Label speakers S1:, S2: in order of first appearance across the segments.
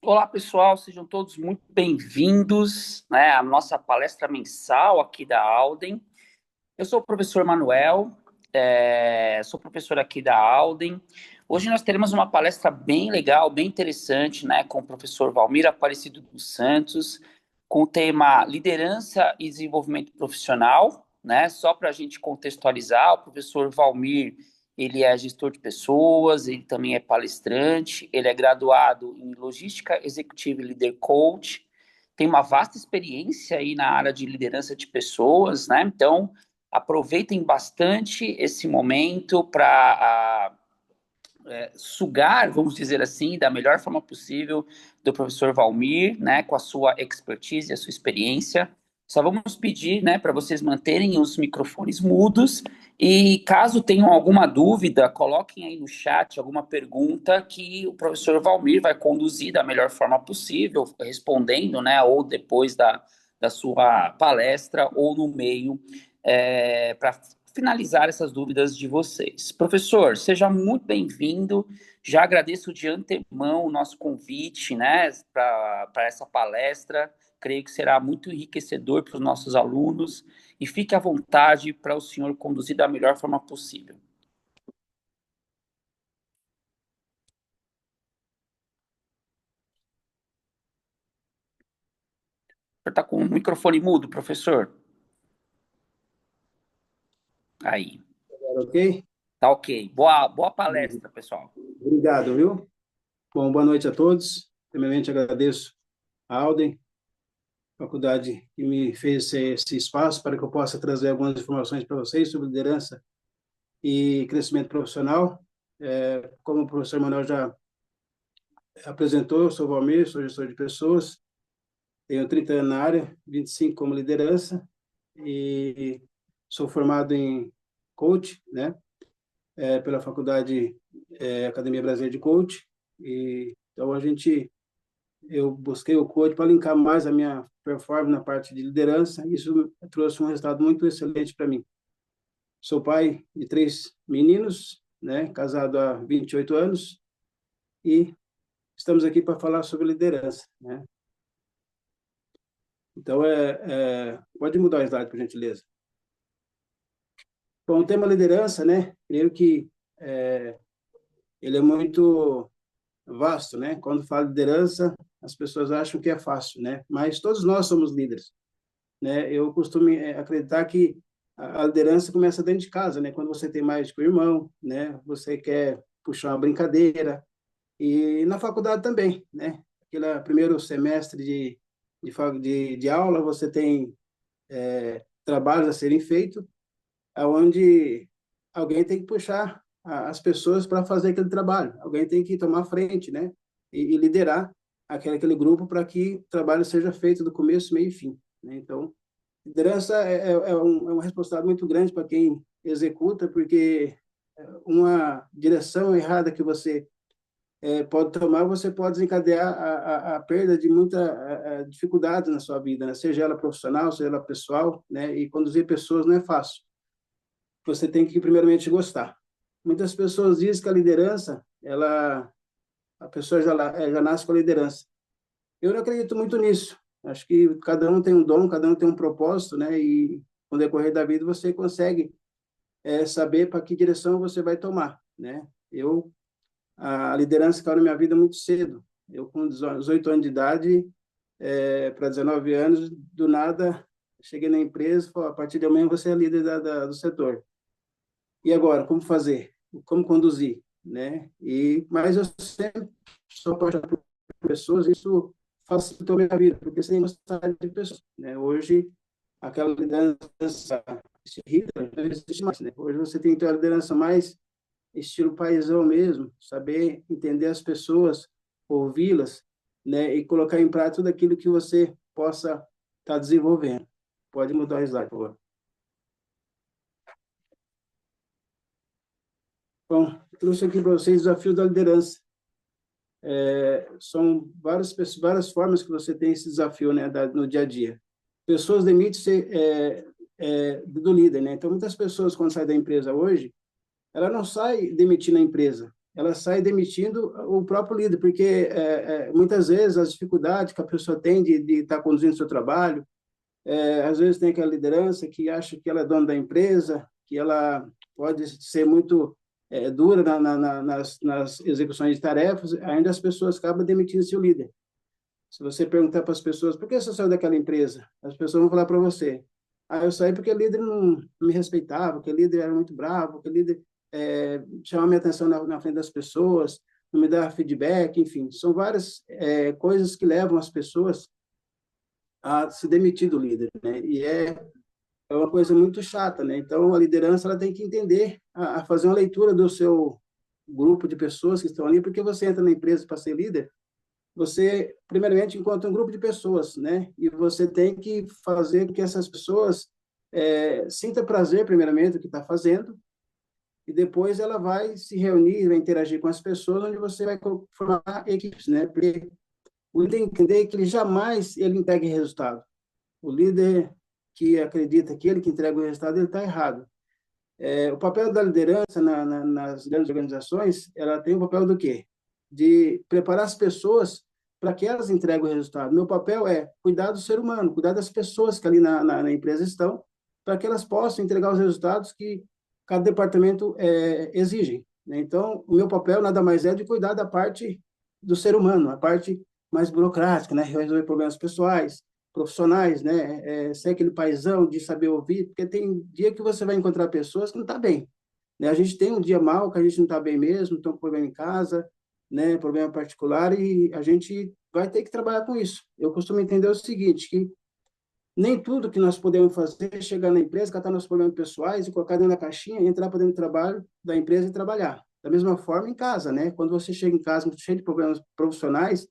S1: Olá, pessoal, sejam todos muito bem-vindos, né, à nossa palestra mensal aqui da Alden. Eu sou o professor Manuel, sou professor aqui da Alden. Hoje nós teremos uma palestra bem legal, bem interessante, né, com o professor Valmir Aparecido dos Santos, com o tema Liderança e Desenvolvimento Profissional, né? Só para a gente contextualizar, o professor Valmir, ele é gestor de pessoas, ele também é palestrante, ele é graduado em Logística Executiva e Leader Coach, tem uma vasta experiência aí na área de liderança de pessoas, né? Então, aproveitem bastante esse momento para sugar, vamos dizer assim, da melhor forma possível do professor Valmir, né, com a sua expertise, a sua experiência. Só vamos pedir, né, para vocês manterem os microfones mudos e caso tenham alguma dúvida, coloquem aí no chat alguma pergunta que o professor Valmir vai conduzir da melhor forma possível, respondendo, né, ou depois da sua palestra ou no meio, para finalizar essas dúvidas de vocês. Professor, seja muito bem-vindo. Já agradeço de antemão o nosso convite, né, para essa palestra. Creio que será muito enriquecedor para os nossos alunos e fique à vontade para o senhor conduzir da melhor forma possível. O senhor está com o microfone mudo, professor? Aí,
S2: Ok?
S1: tá ok. Boa palestra, pessoal.
S2: Obrigado, viu? Bom, boa noite a todos. Primeiramente, agradeço a Alden, faculdade, que me fez esse espaço para que eu possa trazer algumas informações para vocês sobre liderança e crescimento profissional. Como o professor Manuel já apresentou, eu sou o Valmir, sou gestor de pessoas, tenho 30 anos na área, 25 como liderança e sou formado em coach, né? Pela faculdade Academia Brasileira de Coach. E então eu busquei o coach para linkar mais a minha performance na parte de liderança. Isso trouxe um resultado muito excelente para mim. Sou pai de 3 meninos, né, casado há 28 anos e estamos aqui para falar sobre liderança, né? Então, pode mudar o slide, por gentileza. Bom, o tema liderança, né, creio que ele é muito vasto, né? Quando fala liderança, as pessoas acham que é fácil, né? Mas todos nós somos líderes, né? Eu costumo acreditar que a liderança começa dentro de casa, né? Quando você tem mais que o irmão, né? Você quer puxar uma brincadeira e na faculdade também, né? Aquele primeiro semestre de aula, você tem trabalhos a serem feitos, aonde alguém tem que puxar as pessoas para fazer aquele trabalho, alguém tem que tomar frente, né? E liderar aquele grupo para que o trabalho seja feito do começo, meio e fim, né? Então, liderança é uma responsabilidade muito grande para quem executa, porque uma direção errada que você pode tomar, você pode desencadear a perda de muita dificuldade na sua vida, né? Seja ela profissional, seja ela pessoal, né? E conduzir pessoas não é fácil. Você tem que primeiramente gostar. Muitas pessoas dizem que a liderança, a pessoa já nasce com a liderança. Eu não acredito muito nisso. Acho que cada um tem um dom, cada um tem um propósito, né? E com o decorrer da vida você consegue saber para que direção você vai tomar, né? A liderança caiu na minha vida muito cedo. Eu, com 18 anos de idade, para 19 anos, do nada, cheguei na empresa e falei, a partir de amanhã você é líder do setor. E agora, como fazer? Como conduzir, né? Mas eu sempre sou apaixonado por pessoas, isso facilitou a minha vida, porque sem gostar de pessoas, né? Hoje, aquela liderança rígida não existe mais, né? Hoje você tem que ter uma liderança mais estilo paisão mesmo, saber entender as pessoas, ouvi-las, né? E colocar em prática tudo aquilo que você possa estar desenvolvendo. Pode mudar o slide, por favor. Bom, trouxe aqui para vocês o desafio da liderança. São várias formas que você tem esse desafio, né, no dia a dia. Pessoas demitem-se do líder, né? Então, muitas pessoas, quando saem da empresa hoje, ela não sai demitindo a empresa, ela sai demitindo o próprio líder, porque muitas vezes as dificuldades que a pessoa tem de estar conduzindo o seu trabalho, às vezes tem aquela liderança que acha que ela é dona da empresa, que ela pode ser muito dura nas execuções de tarefas, ainda as pessoas acabam demitindo seu líder. Se você perguntar para as pessoas, por que você saiu daquela empresa? As pessoas vão falar para você, eu saí porque o líder não me respeitava, porque o líder era muito bravo, porque o líder chamava minha atenção na frente das pessoas, não me dava feedback, enfim. São várias coisas que levam as pessoas a se demitir do líder, né? E é uma coisa muito chata, né? Então, a liderança ela tem que entender, a fazer uma leitura do seu grupo de pessoas que estão ali, porque você entra na empresa para ser líder, você, primeiramente, encontra um grupo de pessoas, né? E você tem que fazer com que essas pessoas sinta prazer, primeiramente, no que está fazendo, e depois ela vai se reunir, vai interagir com as pessoas, onde você vai formar equipes, né? Porque o líder entender que ele jamais ele entregue resultado. O líder que acredita que ele que entrega o resultado, ele está errado. O papel da liderança nas grandes organizações, ela tem o papel do quê? De preparar as pessoas para que elas entreguem o resultado. Meu papel é cuidar do ser humano, cuidar das pessoas que ali na empresa estão, para que elas possam entregar os resultados que cada departamento exige, né? Então, o meu papel nada mais é de cuidar da parte do ser humano, a parte mais burocrática, né? Resolver problemas pessoais, profissionais, né? Ser aquele paizão de saber ouvir, porque tem dia que você vai encontrar pessoas que não tá bem, né? A gente tem um dia mal, que a gente não tá bem mesmo, tem um problema em casa, né? Problema particular, e a gente vai ter que trabalhar com isso. Eu costumo entender o seguinte, que nem tudo que nós podemos fazer é chegar na empresa, catar nossos problemas pessoais e colocar dentro da caixinha, entrar para dentro do trabalho da empresa e trabalhar. Da mesma forma, em casa, né? Quando você chega em casa cheio de problemas profissionais,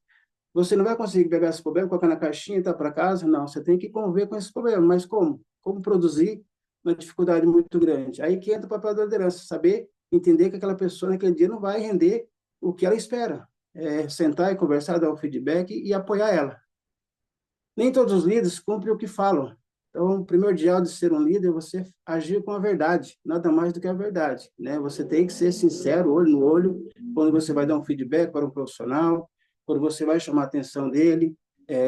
S2: você não vai conseguir pegar esse problema, colocar na caixinha e entrar para casa. Não, você tem que conviver com esse problema. Mas como? Como produzir uma dificuldade muito grande? Aí que entra o papel da liderança, saber entender que aquela pessoa naquele dia não vai render o que ela espera. Sentar e conversar, dar o feedback e apoiar ela. Nem todos os líderes cumprem o que falam. Então, o primordial de ser um líder é você agir com a verdade, nada mais do que a verdade, né? Você tem que ser sincero, olho no olho, quando você vai dar um feedback para um profissional, quando você vai chamar a atenção dele,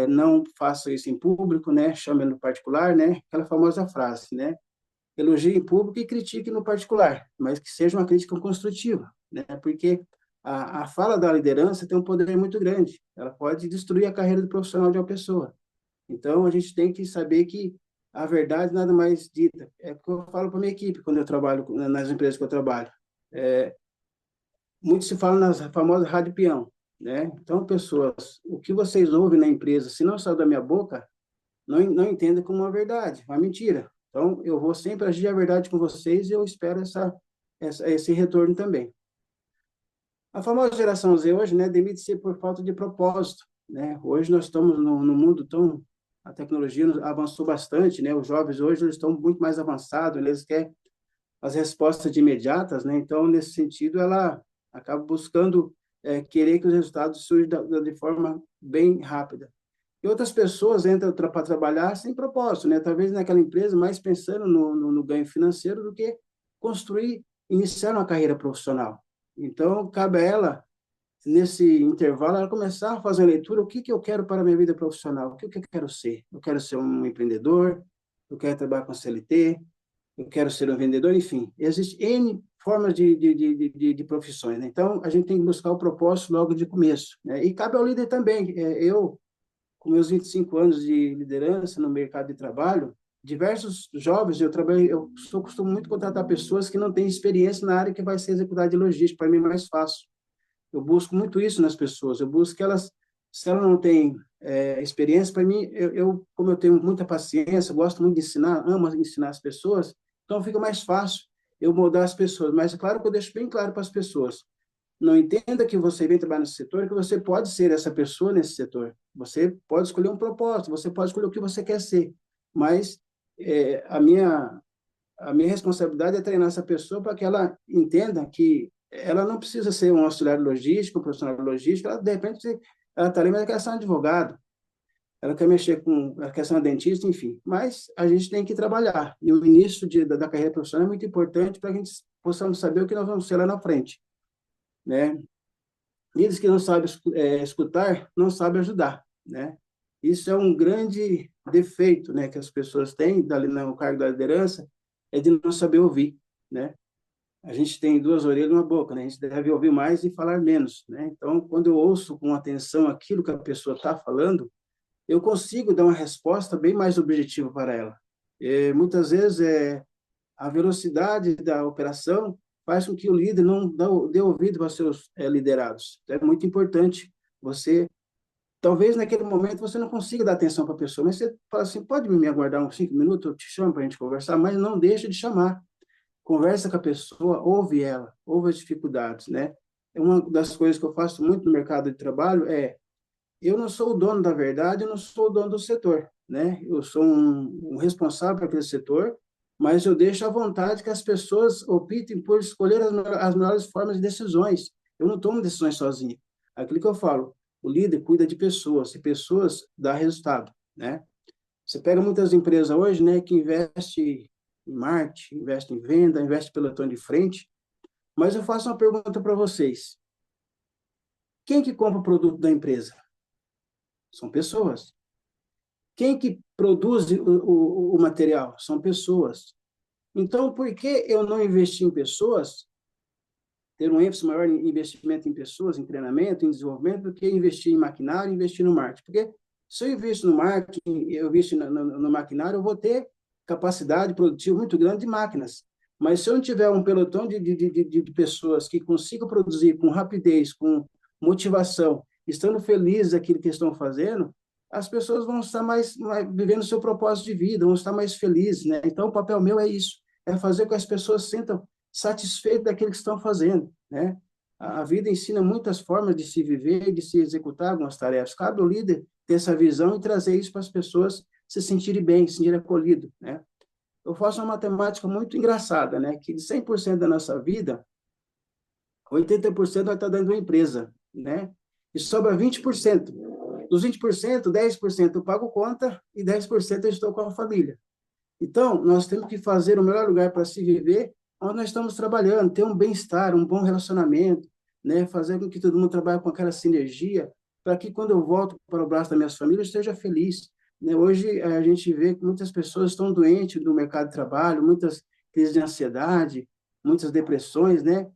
S2: não faça isso em público, né? Chame no particular, né? Aquela famosa frase, né? Elogie em público e critique no particular, mas que seja uma crítica construtiva, né? Porque a fala da liderança tem um poder muito grande, ela pode destruir a carreira do profissional de uma pessoa. Então, a gente tem que saber que a verdade nada mais dita. É o que eu falo para minha equipe quando eu trabalho nas empresas que eu trabalho. Muito se fala nas famosas rádio peão, né? Então, pessoas, o que vocês ouvem na empresa, se não sair da minha boca, não entenda como uma verdade, uma mentira. Então, eu vou sempre agir a verdade com vocês e eu espero esse retorno também. A famosa geração Z hoje, né, demite-se por falta de propósito, né? Hoje nós estamos no mundo tão a tecnologia avançou bastante, né? Os jovens hoje eles estão muito mais avançados, eles querem as respostas de imediatas, né? Então, nesse sentido, ela acaba buscando querer que os resultados surjam de forma bem rápida. E outras pessoas entram para trabalhar sem propósito, né? Talvez naquela empresa mais pensando no ganho financeiro do que construir, iniciar uma carreira profissional. Então, cabe a ela, nesse intervalo, ela começar a fazer a leitura, o que eu quero para a minha vida profissional, o que eu quero ser. Eu quero ser um empreendedor, eu quero trabalhar com CLT, eu quero ser um vendedor, enfim. Existem N formas de profissões, né? Então, a gente tem que buscar o propósito logo de começo, né? E cabe ao líder também. Eu, com meus 25 anos de liderança no mercado de trabalho, diversos jovens, costumo muito contratar pessoas que não têm experiência na área que vai ser executada de logística, para mim é mais fácil. Eu busco muito isso nas pessoas, eu busco que elas, se elas não têm experiência, para mim, como eu tenho muita paciência, gosto muito de ensinar, amo ensinar as pessoas, então fica mais fácil eu moldar as pessoas, mas é claro que eu deixo bem claro para as pessoas, não entenda que você vem trabalhar nesse setor, que você pode ser essa pessoa nesse setor. Você pode escolher um propósito, você pode escolher o que você quer ser. Mas a minha responsabilidade é treinar essa pessoa para que ela entenda que ela não precisa ser um auxiliar logístico, um profissional de logística, ela, de repente, ela está ali, mas ela quer ser um advogado, ela quer mexer ela quer ser uma dentista, enfim. Mas a gente tem que trabalhar. E o início da carreira profissional é muito importante para que a gente possamos saber o que nós vamos ser lá na frente. né? Líderes que não sabem escutar, não sabem ajudar, né? Isso é um grande defeito, né, que as pessoas têm dali no cargo da liderança, é de não saber ouvir, né? A gente tem duas orelhas e uma boca, né? A gente deve ouvir mais e falar menos, né? Então, quando eu ouço com atenção aquilo que a pessoa está falando, eu consigo dar uma resposta bem mais objetiva para ela. Muitas vezes, a velocidade da operação faz com que o líder não dê ouvido para seus liderados. Então, é muito importante você, talvez naquele momento você não consiga dar atenção para a pessoa, mas você fala assim, pode me aguardar uns 5 minutos, eu te chamo para a gente conversar, mas não deixa de chamar. Conversa com a pessoa, ouve ela, ouve as dificuldades, né? Uma das coisas que eu faço muito no mercado de trabalho eu não sou o dono da verdade, eu não sou o dono do setor, né? Eu sou um responsável por aquele setor, mas eu deixo à vontade que as pessoas optem por escolher as melhores formas de decisões. Eu não tomo decisões sozinho. Aquilo que eu falo, o líder cuida de pessoas, e pessoas dá resultado, né? Você pega muitas empresas hoje, né, que investe em marketing, investe em venda, investe em pelotão de frente, mas eu faço uma pergunta para vocês. Quem que compra o produto da empresa? São pessoas. Quem que produz o material? São pessoas. Então, por que eu não investir em pessoas, ter um ênfase maior em investimento em pessoas, em treinamento, em desenvolvimento, do que investir em maquinário, investir no marketing? Porque se eu investo no marketing, eu investo no maquinário, eu vou ter capacidade produtiva muito grande de máquinas. Mas se eu não tiver um pelotão de pessoas que consigam produzir com rapidez, com motivação, estando felizes daquilo que estão fazendo, as pessoas vão estar mais vivendo o seu propósito de vida, vão estar mais felizes, né? Então, o papel meu é isso, é fazer com que as pessoas se sintam satisfeitas daquilo que estão fazendo, né? A vida ensina muitas formas de se viver, de se executar algumas tarefas. Cabe ao líder ter essa visão e trazer isso para as pessoas se sentirem bem, se sentirem acolhidos, né? Eu faço uma matemática muito engraçada, né? Que de 100% da nossa vida, 80% vai estar dentro de uma empresa, né? E sobra 20%. Dos 20%, 10% eu pago conta e 10% eu estou com a família. Então, nós temos que fazer o melhor lugar para se viver onde nós estamos trabalhando, ter um bem-estar, um bom relacionamento, né? Fazer com que todo mundo trabalhe com aquela sinergia, para que quando eu volto para o braço da minha família, eu esteja feliz, né? Hoje, a gente vê que muitas pessoas estão doentes no mercado de trabalho, muitas crises de ansiedade, muitas depressões, né?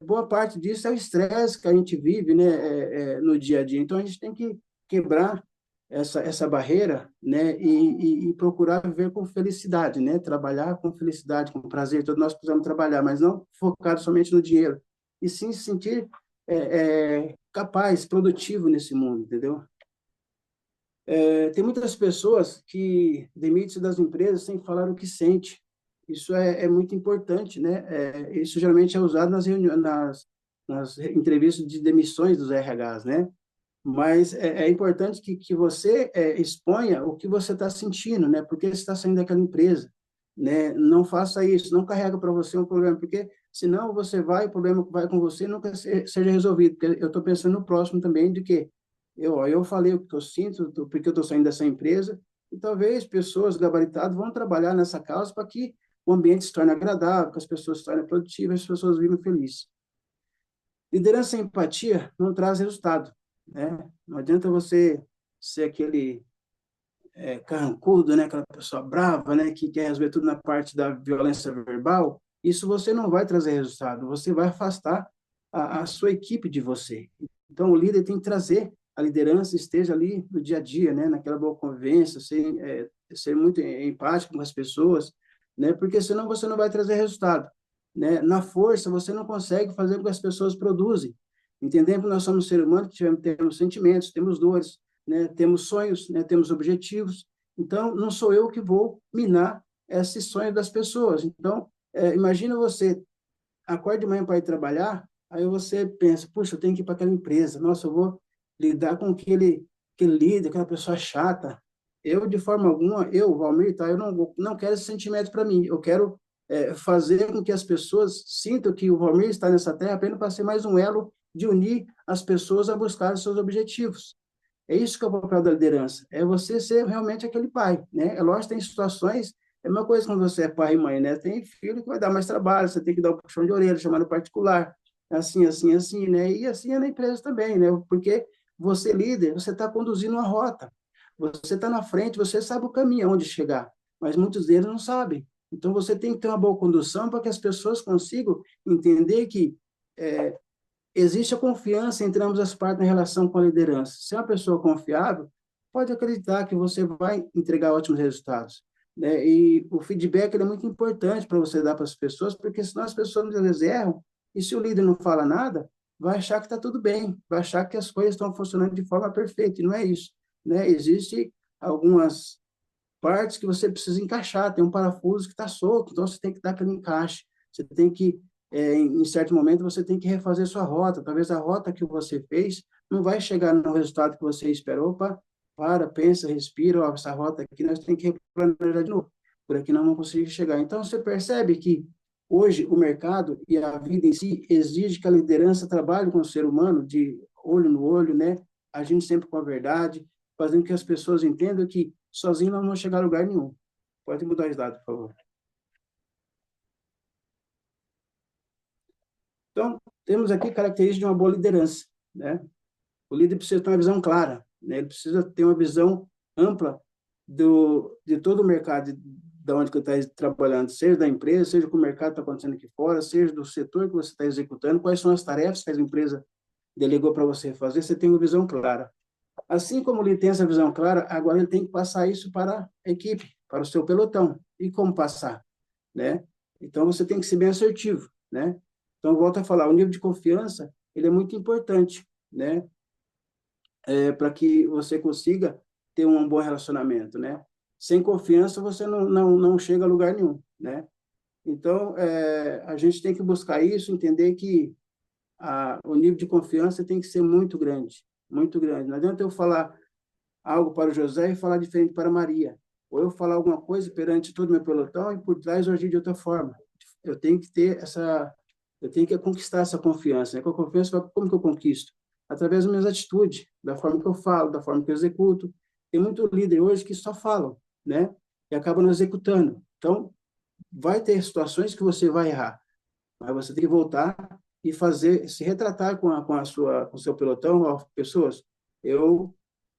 S2: Boa parte disso é o estresse que a gente vive, né? No dia a dia. Então, a gente tem que quebrar essa barreira, né, e procurar viver com felicidade, né, trabalhar com felicidade, com prazer. Todos nós precisamos trabalhar, mas não focado somente no dinheiro, e sim se sentir capaz, produtivo nesse mundo, entendeu? Tem muitas pessoas que demitem-se das empresas sem falar o que sente. Isso é muito importante, né? Isso geralmente é usado nas reuniões, nas entrevistas de demissões dos RHs, né? Mas é importante que você exponha o que você está sentindo, né? Porque você está saindo daquela empresa, né? Não faça isso, não carrega para você um problema, porque senão você vai, o problema vai com você e nunca seja resolvido. Porque eu estou pensando no próximo também, de que eu falei o que eu sinto, porque eu estou saindo dessa empresa, e talvez pessoas gabaritadas vão trabalhar nessa causa para que o ambiente se torne agradável, que as pessoas se tornem produtivas, as pessoas vivem felizes. Liderança e empatia não traz resultado, né? Não adianta você ser aquele carrancudo, né? Aquela pessoa brava, né? Que quer resolver tudo na parte da violência verbal. Isso você não vai trazer resultado. Você vai afastar a sua equipe de você. Então, o líder tem que trazer a liderança, esteja ali no dia a dia, né? Naquela boa convivência, ser muito empático com as pessoas, né? Porque senão você não vai trazer resultado, né? Na força, você não consegue fazer com que as pessoas produzem. Entendendo que nós somos seres humanos, que temos sentimentos, temos dores, né? Temos sonhos, né? Temos objetivos. Então, não sou eu que vou minar esses sonhos das pessoas. Então, imagina você acorda de manhã para ir trabalhar, aí você pensa, puxa, eu tenho que ir para aquela empresa, nossa, eu vou lidar com aquele líder, aquela pessoa chata. Eu, de forma alguma, Valmir, tá, eu não quero esse sentimento para mim. Eu quero fazer com que as pessoas sintam que o Valmir está nessa terra apenas para ser mais um elo de unir as pessoas a buscar os seus objetivos. É isso que é o papel da liderança, é você ser realmente aquele pai, né? É lógico que tem situações, é a mesma coisa quando você é pai e mãe, né? Tem filho que vai dar mais trabalho, você tem que dar um puxão de orelha, chamar no particular. assim, assim, assim, né? E assim é na empresa também, né? Porque você, líder, você está conduzindo uma rota. Você está na frente, você sabe o caminho, aonde chegar, mas muitos deles não sabem. Então, você tem que ter uma boa condução para que as pessoas consigam entender que existe a confiança entre ambas as partes na relação com a liderança. Se é uma pessoa confiável, pode acreditar que você vai entregar ótimos resultados, né? E o feedback ele é muito importante para você dar para as pessoas, porque senão as pessoas muitas vezes erram, e se o líder não fala nada, vai achar que está tudo bem, vai achar que as coisas estão funcionando de forma perfeita, e não é isso, né? Existe algumas partes que você precisa encaixar, tem um parafuso que está solto, então você tem que dar aquele encaixe, você tem que, em certo momento, você tem que refazer sua rota, talvez a rota que você fez não vai chegar no resultado que você esperou, pensa, respira, ó, essa rota aqui nós temos que replanejar de novo, por aqui nós não conseguimos chegar. Então, você percebe que hoje o mercado e a vida em si exige que a liderança trabalhe com o ser humano de olho no olho, né? Agindo sempre com a verdade, fazendo que as pessoas entendam que sozinho nós não vamos chegar a lugar nenhum. Pode mudar os dados, por favor. Então, temos aqui características de uma boa liderança, né? O líder precisa ter uma visão clara, né? Ele precisa ter uma visão ampla de todo o mercado, de onde que está trabalhando, seja da empresa, seja o que o mercado está acontecendo aqui fora, seja do setor que você está executando, quais são as tarefas que a empresa delegou para você fazer, você tem uma visão clara. Assim como ele tem essa visão clara, agora ele tem que passar isso para a equipe, para o seu pelotão. E como passar, né? Então, você tem que ser bem assertivo, né? Então, volto a falar, o nível de confiança, ele é muito importante, né? Para que você consiga ter um bom relacionamento, né? Sem confiança, você não chega a lugar nenhum, né? Então, a gente tem que buscar isso, entender que o nível de confiança tem que ser muito grande, muito grande. Não adianta eu falar algo para o José e falar diferente para Maria. Ou eu falar alguma coisa perante todo o meu pelotão e por trás eu agir de outra forma. Eu tenho que ter eu tenho que conquistar essa confiança. Né? Com a confiança, como que eu conquisto? Através das minhas atitudes, da forma que eu falo, da forma que eu executo. Tem muito líder hoje que só falam, né? E acabam não executando. Então, vai ter situações que você vai errar, mas você tem que voltar e se retratar com o seu pelotão, ó, pessoas. Eu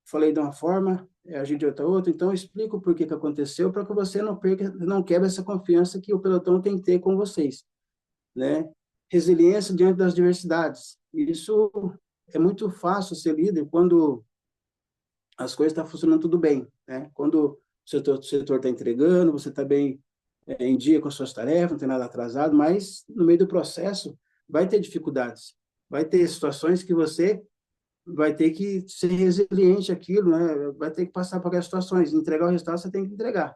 S2: falei de uma forma, agi de outra, então eu explico o porquê que aconteceu para que você não perca, não quebre essa confiança que o pelotão tem que ter com vocês, né? Resiliência diante das diversidades. Isso é muito fácil ser líder quando as coisas estão funcionando tudo bem, né? Quando o setor está entregando, você está bem em dia com as suas tarefas, não tem nada atrasado, mas no meio do processo vai ter dificuldades, vai ter situações que você vai ter que ser resiliente àquilo, né? Vai ter que passar por aquelas situações. Entregar o resultado, você tem que entregar.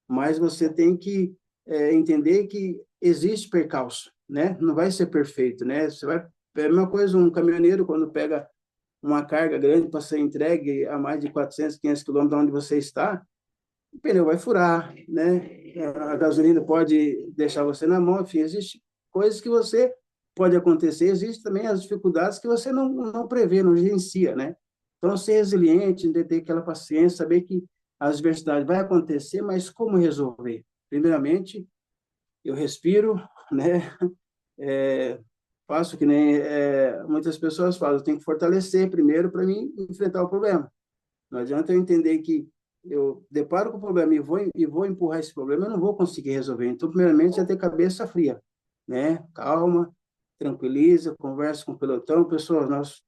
S2: Mas você tem que entender que existe percalço, né? Não vai ser perfeito, né? É a mesma coisa um caminhoneiro, quando pega uma carga grande para ser entregue a mais de 400, 500 quilômetros de onde você está, o pneu vai furar, né? A gasolina pode deixar você na mão, enfim, existe coisas que você pode acontecer, existem também as dificuldades que você não prevê, não gerencia, né? Então, ser resiliente, ter aquela paciência, saber que as adversidades vai acontecer, mas como resolver? Primeiramente, eu respiro, né? É, faço que nem muitas pessoas falam, eu tenho que fortalecer primeiro para mim enfrentar o problema. Não adianta eu entender que eu deparo com o problema e vou empurrar esse problema, eu não vou conseguir resolver. Então, primeiramente, é ter cabeça fria, né? Calma, tranquiliza, conversa com o pelotão. Pessoal, nós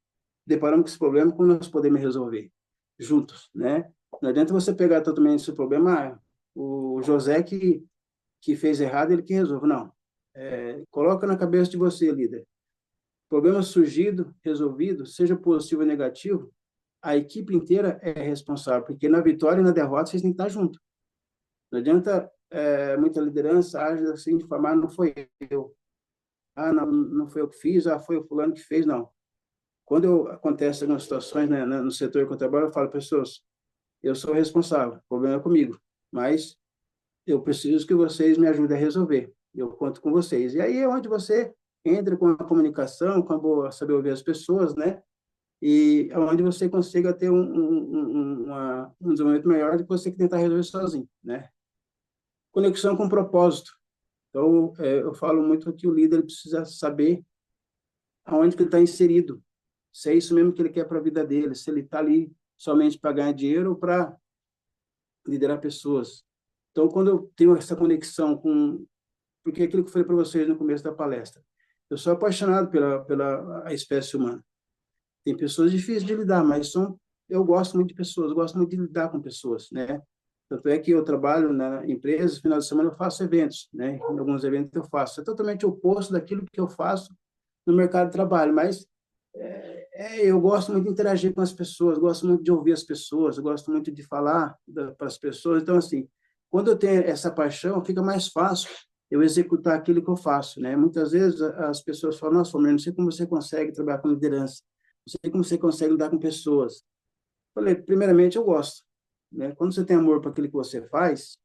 S2: deparamos com esse problema, como nós podemos resolver? Juntos, né? Não adianta você pegar totalmente esse problema, o José que fez errado, ele que resolve. Não. Coloca na cabeça de você, líder. Problema surgido, resolvido, seja positivo ou negativo, a equipe inteira é responsável, porque na vitória e na derrota vocês têm que estar juntos. Não adianta muita liderança age assim de forma, não foi eu, não foi eu que fiz, foi o fulano que fez, não. Quando acontece algumas situações, né, no setor que eu trabalho, eu falo, pessoas, eu sou responsável, o problema é comigo, mas eu preciso que vocês me ajudem a resolver, eu conto com vocês. E aí é onde você entra com a comunicação, com a boa saber ouvir as pessoas, né? E onde você consiga ter um desenvolvimento melhor do que você que tentar resolver sozinho, né? Conexão com propósito. Então, eu falo muito que o líder precisa saber aonde que ele está inserido, se é isso mesmo que ele quer para a vida dele, se ele está ali somente para ganhar dinheiro ou para liderar pessoas. Então, quando eu tenho essa conexão com... Porque é aquilo que eu falei para vocês no começo da palestra, eu sou apaixonado pela a espécie humana. Tem pessoas difíceis de lidar, mas eu gosto muito de pessoas, eu gosto muito de lidar com pessoas, né? Tanto é que eu trabalho na empresa, no final de semana eu faço eventos, né? Em alguns eventos eu faço. É totalmente oposto daquilo que eu faço no mercado de trabalho, mas eu gosto muito de interagir com as pessoas, gosto muito de ouvir as pessoas, eu gosto muito de falar para as pessoas. Então, assim, quando eu tenho essa paixão, fica mais fácil eu executar aquilo que eu faço, né? Muitas vezes as pessoas falam: nossa, Romero, não sei como você consegue trabalhar com liderança, não sei como você consegue lidar com pessoas. Falei, primeiramente, eu gosto, né? Quando você tem amor para aquilo que você faz,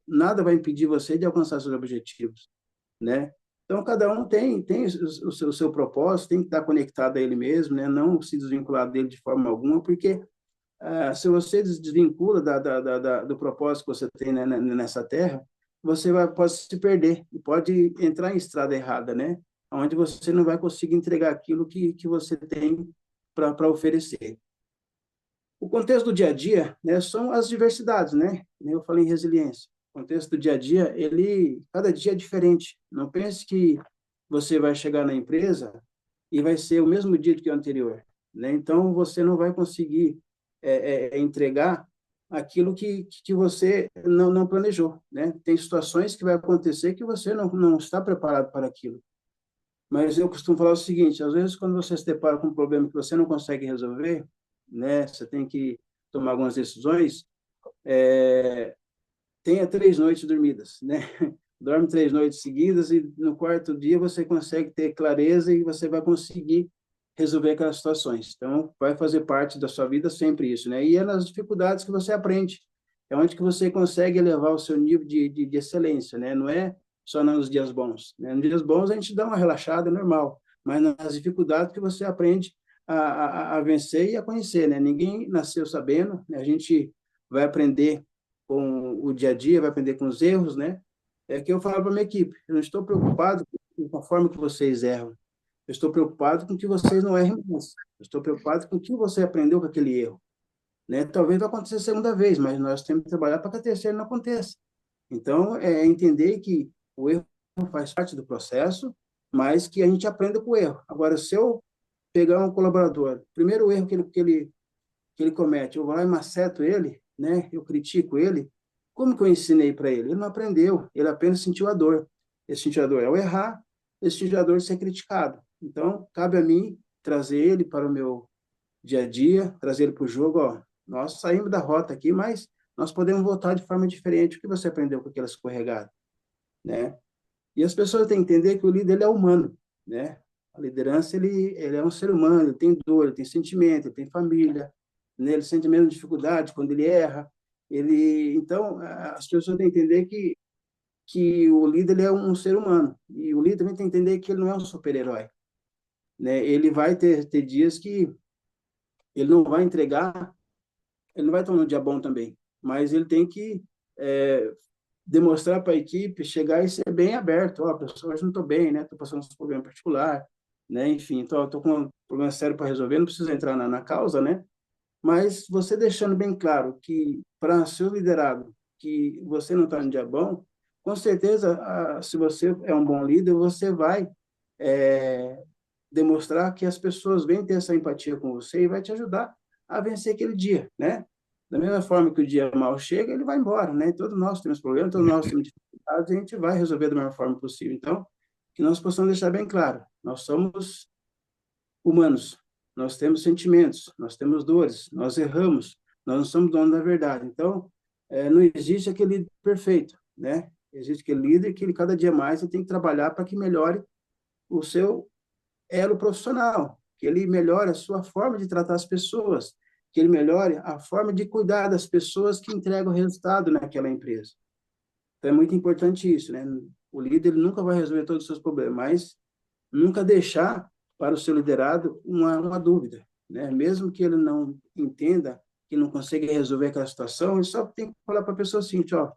S2: nada vai impedir você de alcançar seus objetivos, né? Então, cada um tem o seu propósito, tem que estar conectado a ele mesmo, né? Não se desvincular dele de forma alguma, porque se você desvincula do propósito que você tem, né, nessa terra, você pode se perder e pode entrar em estrada errada, né? Onde você não vai conseguir entregar aquilo que você tem para oferecer. O contexto do dia a dia, né, são as diversidades, né? Eu falei em resiliência. O contexto do dia a dia, cada dia é diferente. Não pense que você vai chegar na empresa e vai ser o mesmo dia do que o anterior, né? Então, você não vai conseguir entregar aquilo que você não planejou, né? Tem situações que vai acontecer que você não está preparado para aquilo. Mas eu costumo falar o seguinte: às vezes, quando você se depara com um problema que você não consegue resolver, né? Você tem que tomar algumas decisões. Tenha 3 noites dormidas, né? Dorme 3 noites seguidas e no quarto dia você consegue ter clareza e você vai conseguir resolver aquelas situações. Então, vai fazer parte da sua vida sempre isso, né? E é nas dificuldades que você aprende. É onde que você consegue elevar o seu nível de excelência, né? Não é só nos dias bons, né? Nos dias bons a gente dá uma relaxada, é normal, mas nas dificuldades que você aprende a vencer e a conhecer, né? Ninguém nasceu sabendo, né? A gente vai aprender com o dia a dia, vai aprender com os erros, né? É que eu falo para minha equipe: eu não estou preocupado com a forma que vocês erram, eu estou preocupado com que vocês não errem mais, eu estou preocupado com o que você aprendeu com aquele erro, né? Talvez vai acontecer a segunda vez, mas nós temos que trabalhar para que a terceira não aconteça. Então, é entender que o erro faz parte do processo, mas que a gente aprenda com o erro. Agora, se eu pegar um colaborador, primeiro erro que ele comete, eu vou lá e maceto ele, né? Eu critico ele. Como que eu ensinei para ele? Ele não aprendeu, ele apenas sentiu a dor. Ele sentiu a dor ao errar, ele sentiu a dor de ser criticado. Então, cabe a mim trazer ele para o meu dia a dia, trazer ele para o jogo. Ó, nós saímos da rota aqui, mas nós podemos voltar de forma diferente. O que você aprendeu com aquela escorregada, né? E as pessoas têm que entender que o líder ele é humano, né? A liderança ele é um ser humano, ele tem dor, ele tem sentimento, ele tem família, né? Ele sente mesmo dificuldade quando ele erra. Então as pessoas têm que entender que o líder ele é um ser humano e o líder também tem que entender que ele não é um super-herói, né? Ele vai ter dias que ele não vai entregar, ele não vai estar num dia bom também, mas ele tem que demonstrar para a equipe, chegar e ser bem aberto. Ó, pessoal, hoje não estou bem, né? Estou passando um problema particular, né? Enfim, estou com um problema sério para resolver, não preciso entrar na causa, né? Mas você deixando bem claro que para seu liderado, que você não está no dia bom, com certeza, se você é um bom líder, você vai é, demonstrar que as pessoas vêm ter essa empatia com você e vai te ajudar a vencer aquele dia, né? Da mesma forma que o dia mal chega, ele vai embora, né? Todos nós temos problemas, todos nós temos dificuldades, e a gente vai resolver da melhor forma possível. Então, que nós possamos deixar bem claro, nós somos humanos, nós temos sentimentos, nós temos dores, nós erramos, nós não somos donos da verdade. Então, não existe aquele líder perfeito, né? Existe aquele líder que ele, cada dia mais ele tem que trabalhar para que melhore o seu elo profissional, que ele melhore a sua forma de tratar as pessoas, que ele melhore a forma de cuidar das pessoas que entregam o resultado naquela empresa. Então, é muito importante isso, né? O líder ele nunca vai resolver todos os seus problemas, mas nunca deixar para o seu liderado uma dúvida, né? Mesmo que ele não entenda, que não consiga resolver aquela situação, ele só tem que falar para a pessoa assim: ó,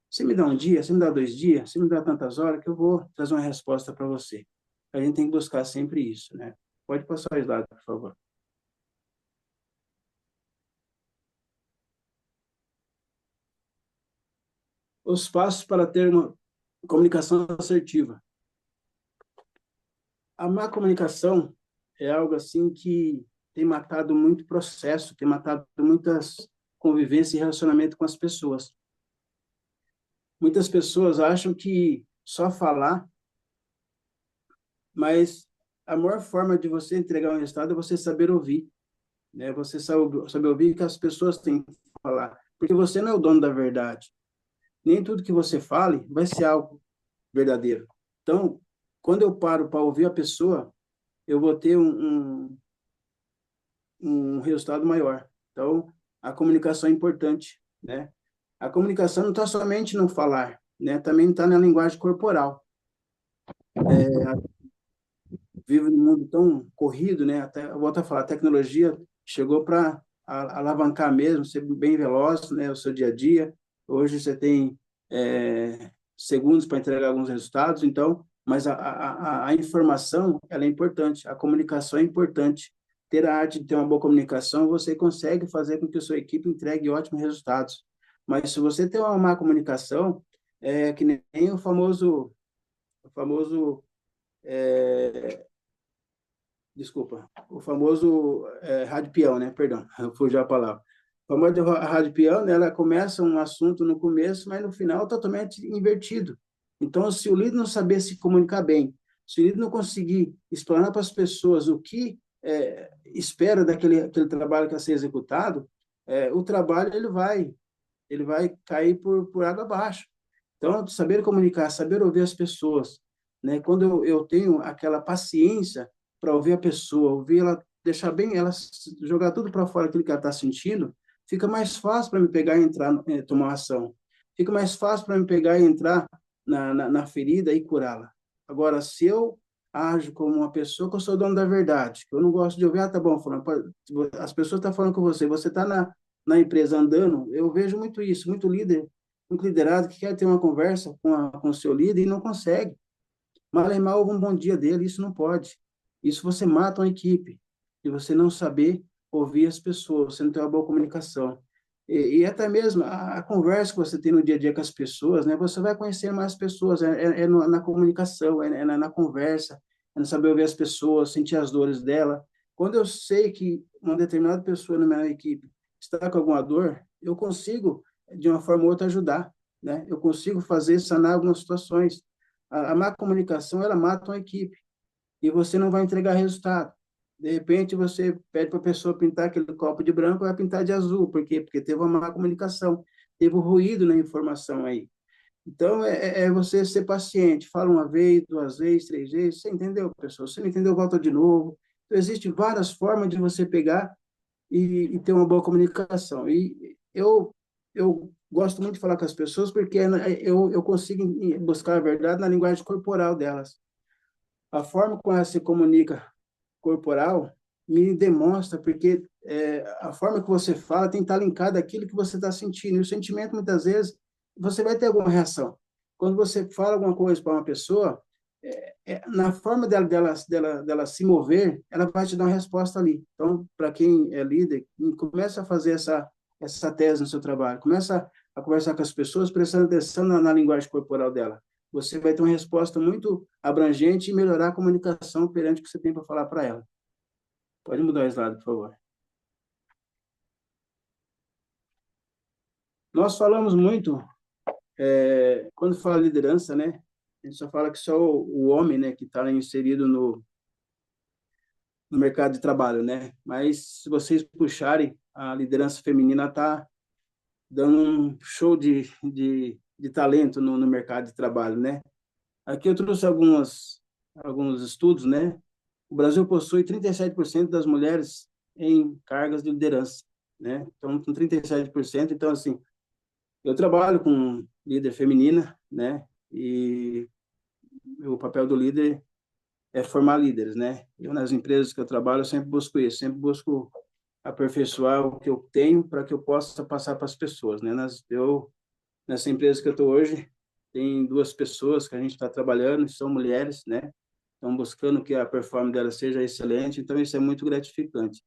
S2: você me dá um dia, você me dá 2 dias, você me dá tantas horas que eu vou trazer uma resposta para você. a gente tem que buscar sempre isso, né? Pode passar o slide, por favor. Os passos para ter uma comunicação assertiva. A má comunicação é algo assim que tem matado muito processo, tem matado muitas convivências e relacionamento com as pessoas. Muitas pessoas acham que só falar, mas a maior forma de você entregar um resultado é você saber ouvir, né? Você saber ouvir o que as pessoas têm que falar, porque você não é o dono da verdade. Nem tudo que você fale vai ser algo verdadeiro. Então, quando eu paro para ouvir a pessoa, eu vou ter um resultado maior. Então, a comunicação é importante, né? A comunicação não está somente no falar, né? Também está na linguagem corporal. Vive num mundo tão corrido, né? Até, eu volto a falar, a tecnologia chegou para alavancar mesmo, ser bem veloz, né? O seu dia a dia. Hoje você tem segundos para entregar alguns resultados, então, mas a informação, ela é importante, a comunicação é importante. Ter a arte de ter uma boa comunicação, você consegue fazer com que a sua equipe entregue ótimos resultados. Mas se você tem uma má comunicação, é que nem o famoso desculpa, o famoso rádio peão, né? Perdão, fugiu a palavra. O famoso rádio peão, né, ela começa um assunto no começo, mas no final totalmente invertido. Então, se o líder não saber se comunicar bem, se o líder não conseguir explanar para as pessoas o que espera daquele trabalho que vai ser executado, o trabalho ele vai cair por água abaixo. Então, saber comunicar, saber ouvir as pessoas, né? Quando eu tenho aquela paciência para ouvir a pessoa, ouvir ela, deixar bem, ela jogar tudo para fora aquilo que ela está sentindo, fica mais fácil para me pegar e entrar, tomar ação. Fica mais fácil para me pegar e entrar na ferida e curá-la. Agora, se eu ajo como uma pessoa que eu sou dono da verdade, que eu não gosto de ouvir, tá bom, falando, as pessoas estão falando com você está na empresa andando, eu vejo muito isso, muito líder, muito liderado que quer ter uma conversa com o seu líder e não consegue. Mal e mal houve um bom dia dele, isso não pode. Isso você mata uma equipe, e você não saber ouvir as pessoas, você não ter uma boa comunicação. E até mesmo a conversa que você tem no dia a dia com as pessoas, né? Você vai conhecer mais pessoas, na comunicação, na conversa, é no saber ouvir as pessoas, sentir as dores dela. Quando eu sei que uma determinada pessoa na minha equipe está com alguma dor, eu consigo, de uma forma ou outra, ajudar, né? Eu consigo fazer, sanar algumas situações. A má comunicação, ela mata uma equipe e você não vai entregar resultado. De repente, você pede para a pessoa pintar aquele copo de branco, vai pintar de azul. Por quê? Porque teve uma má comunicação, teve um ruído na informação aí. Então, é você ser paciente. Fala uma vez, duas vezes, três vezes. Você entendeu, pessoal? Você não entendeu, volta de novo. Então, existem várias formas de você pegar e ter uma boa comunicação. E eu gosto muito de falar com as pessoas porque eu consigo buscar a verdade na linguagem corporal delas. A forma como ela se comunica corporal me demonstra, porque a forma que você fala tem que estar linkada àquilo que você está sentindo. E o sentimento, muitas vezes, você vai ter alguma reação. Quando você fala alguma coisa para uma pessoa, na forma dela se mover, ela vai te dar uma resposta ali. Então, para quem é líder, começa a fazer essa tese no seu trabalho, começa a conversar com as pessoas, prestando atenção na linguagem corporal dela. Você vai ter uma resposta muito abrangente e melhorar a comunicação perante o que você tem para falar para ela. Pode mudar o slide, por favor. Nós falamos muito, quando fala liderança, né? A gente só fala que só o homem, né, que está inserido no mercado de trabalho, né? Mas se vocês puxarem, a liderança feminina está dando um show de talento no mercado de trabalho, né? Aqui eu trouxe alguns estudos, né? O Brasil possui 37% das mulheres em cargas de liderança, né? Então, com 37%, então, assim, eu trabalho com líder feminina, né? E o papel do líder é formar líderes, né? Eu, nas empresas que eu trabalho, eu sempre busco isso, sempre busco aperfeiçoar o que eu tenho para que eu possa passar para as pessoas, né? Nessa empresa que eu estou hoje, tem duas pessoas que a gente está trabalhando, são mulheres, né? estão buscando que a performance dela seja excelente, então isso é muito gratificante.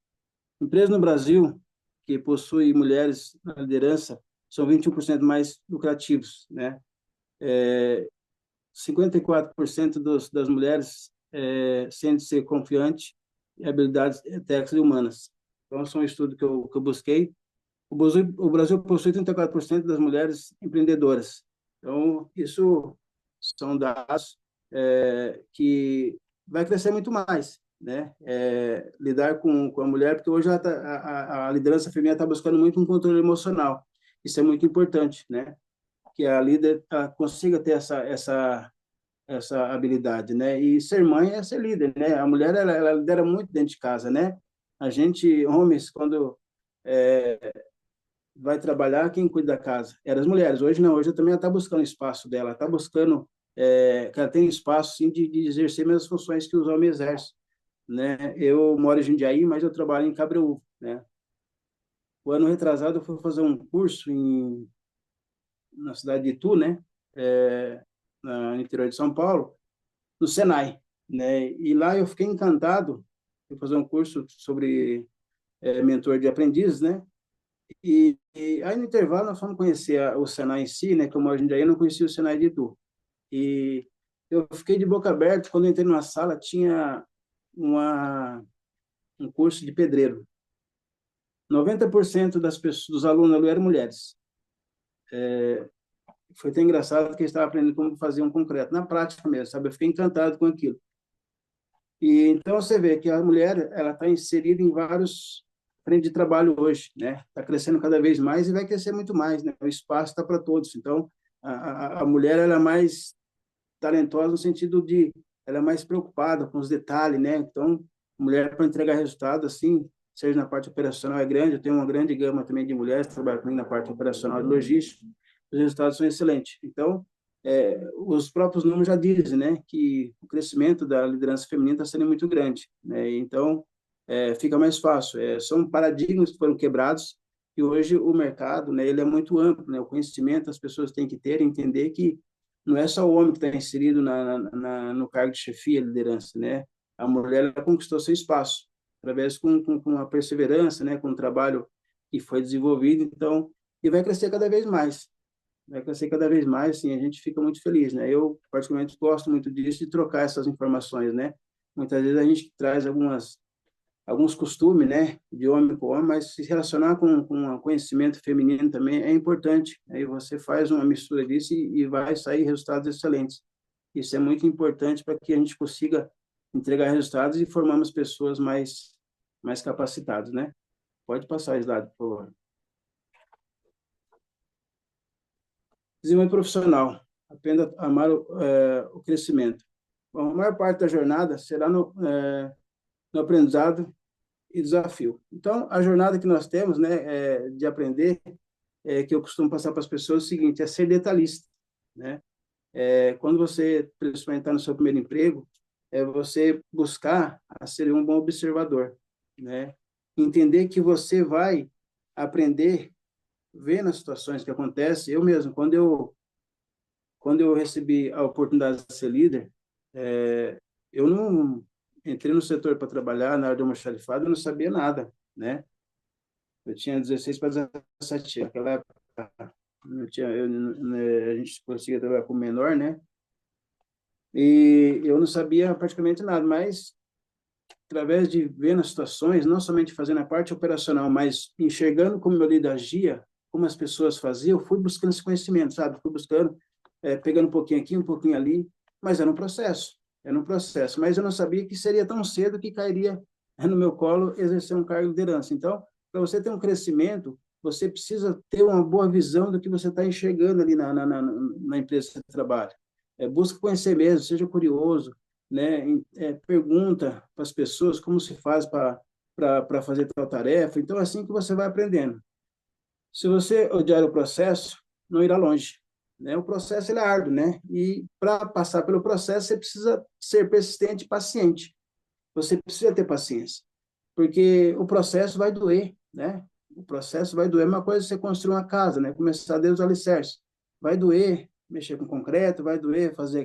S2: Empresas no Brasil que possuem mulheres na liderança são 21% mais lucrativos, né? 54% das mulheres sentem ser confiante em habilidades técnicas e humanas. Então, são um estudo que eu busquei. O Brasil possui 34% das mulheres empreendedoras. Então, isso são dados que vai crescer muito mais, né? Lidar com a mulher, porque hoje a liderança feminina está buscando muito um controle emocional. Isso é muito importante, né? Que a líder consiga ter essa habilidade, né? E ser mãe é ser líder, né? A mulher, ela lidera muito dentro de casa, né? A gente, homens, quando vai trabalhar, quem cuida da casa? Eram as mulheres. Hoje não, hoje também ela está buscando espaço dela, está buscando que ela tenha espaço, sim, de exercer as mesmas funções que os homens exercem, né? Eu moro em Jundiaí, mas eu trabalho em Cabreúva, né? O ano retrasado eu fui fazer um curso na cidade de Itu, né? No interior de São Paulo, no Senai, né? E lá eu fiquei encantado. Fui fazer um curso sobre mentor de aprendizes, né? E aí no intervalo nós fomos conhecer o Senai em si, né? Que eu moro em Jundiaí, eu não conhecia o Senai de Itu. E eu fiquei de boca aberta quando eu entrei numa sala, tinha um curso de pedreiro. 90% das pessoas, dos alunos ali eram mulheres. Foi até engraçado que eles estavam aprendendo como fazer um concreto, na prática mesmo, sabe? Eu fiquei encantado com aquilo. E então você vê que a mulher, ela está inserida em vários frentes de trabalho hoje, né? Está crescendo cada vez mais e vai crescer muito mais, né? O espaço está para todos. Então, a mulher, ela é mais talentosa no sentido de ela é mais preocupada com os detalhes, né? Então, mulher para entregar resultado assim, seja na parte operacional é grande, eu tenho uma grande gama também de mulheres que trabalham comigo na parte operacional e logística, os resultados são excelentes. Então, os próprios números já dizem, né, que o crescimento da liderança feminina está sendo muito grande, né? Então, fica mais fácil. São paradigmas que foram quebrados e hoje o mercado, né, ele é muito amplo, né? O conhecimento as pessoas têm que ter, entender que não é só o homem que está inserido no cargo de chefia, liderança, né? A mulher ela conquistou seu espaço através com a perseverança, né? Com o trabalho que foi desenvolvido, então, e vai crescer cada vez mais. Vai crescer cada vez mais, assim, a gente fica muito feliz, né? Eu, particularmente, gosto muito disso, de trocar essas informações, né? Muitas vezes a gente traz alguns costumes, né, de homem com homem, mas se relacionar com o conhecimento feminino também é importante. Aí você faz uma mistura disso e vai sair resultados excelentes. Isso é muito importante para que a gente consiga entregar resultados e formarmos pessoas mais capacitadas, né? Pode passar, slide, por favor. Desenvolvimento profissional. Apenas amar o crescimento. Bom, a maior parte da jornada será no aprendizado e desafio. Então, a jornada que nós temos, né, de aprender, que eu costumo passar para as pessoas é o seguinte, é ser detalhista, né? Quando você, principalmente, está no seu primeiro emprego, é você buscar a ser um bom observador, né? Entender que você vai aprender vendo as situações que acontecem. Eu mesmo, quando eu recebi a oportunidade de ser líder, eu não entrei no setor para trabalhar na área de almoxarifado, eu não sabia nada, né? Eu tinha 16 para 17 anos. Naquela época, a gente conseguia trabalhar com menor, né? E eu não sabia praticamente nada, mas através de ver as situações, não somente fazendo a parte operacional, mas enxergando como meu líder agia, como as pessoas faziam, eu fui buscando esse conhecimento, sabe? Fui buscando, pegando um pouquinho aqui, um pouquinho ali, mas era um processo, mas eu não sabia que seria tão cedo que cairia no meu colo exercer um cargo de liderança. Então, para você ter um crescimento, você precisa ter uma boa visão do que você está enxergando ali na empresa que você trabalha. Busca conhecer mesmo, seja curioso, né? Pergunta para as pessoas como se faz para fazer tal tarefa. Então, é assim que você vai aprendendo. Se você odiar o processo, não irá longe, né? O processo ele é árduo, né? E para passar pelo processo, você precisa ser persistente e paciente. Você precisa ter paciência, porque o processo vai doer, né? O processo vai doer. É uma coisa você construir uma casa, né? Começar desde os alicerces. Vai doer mexer com concreto, vai doer fazer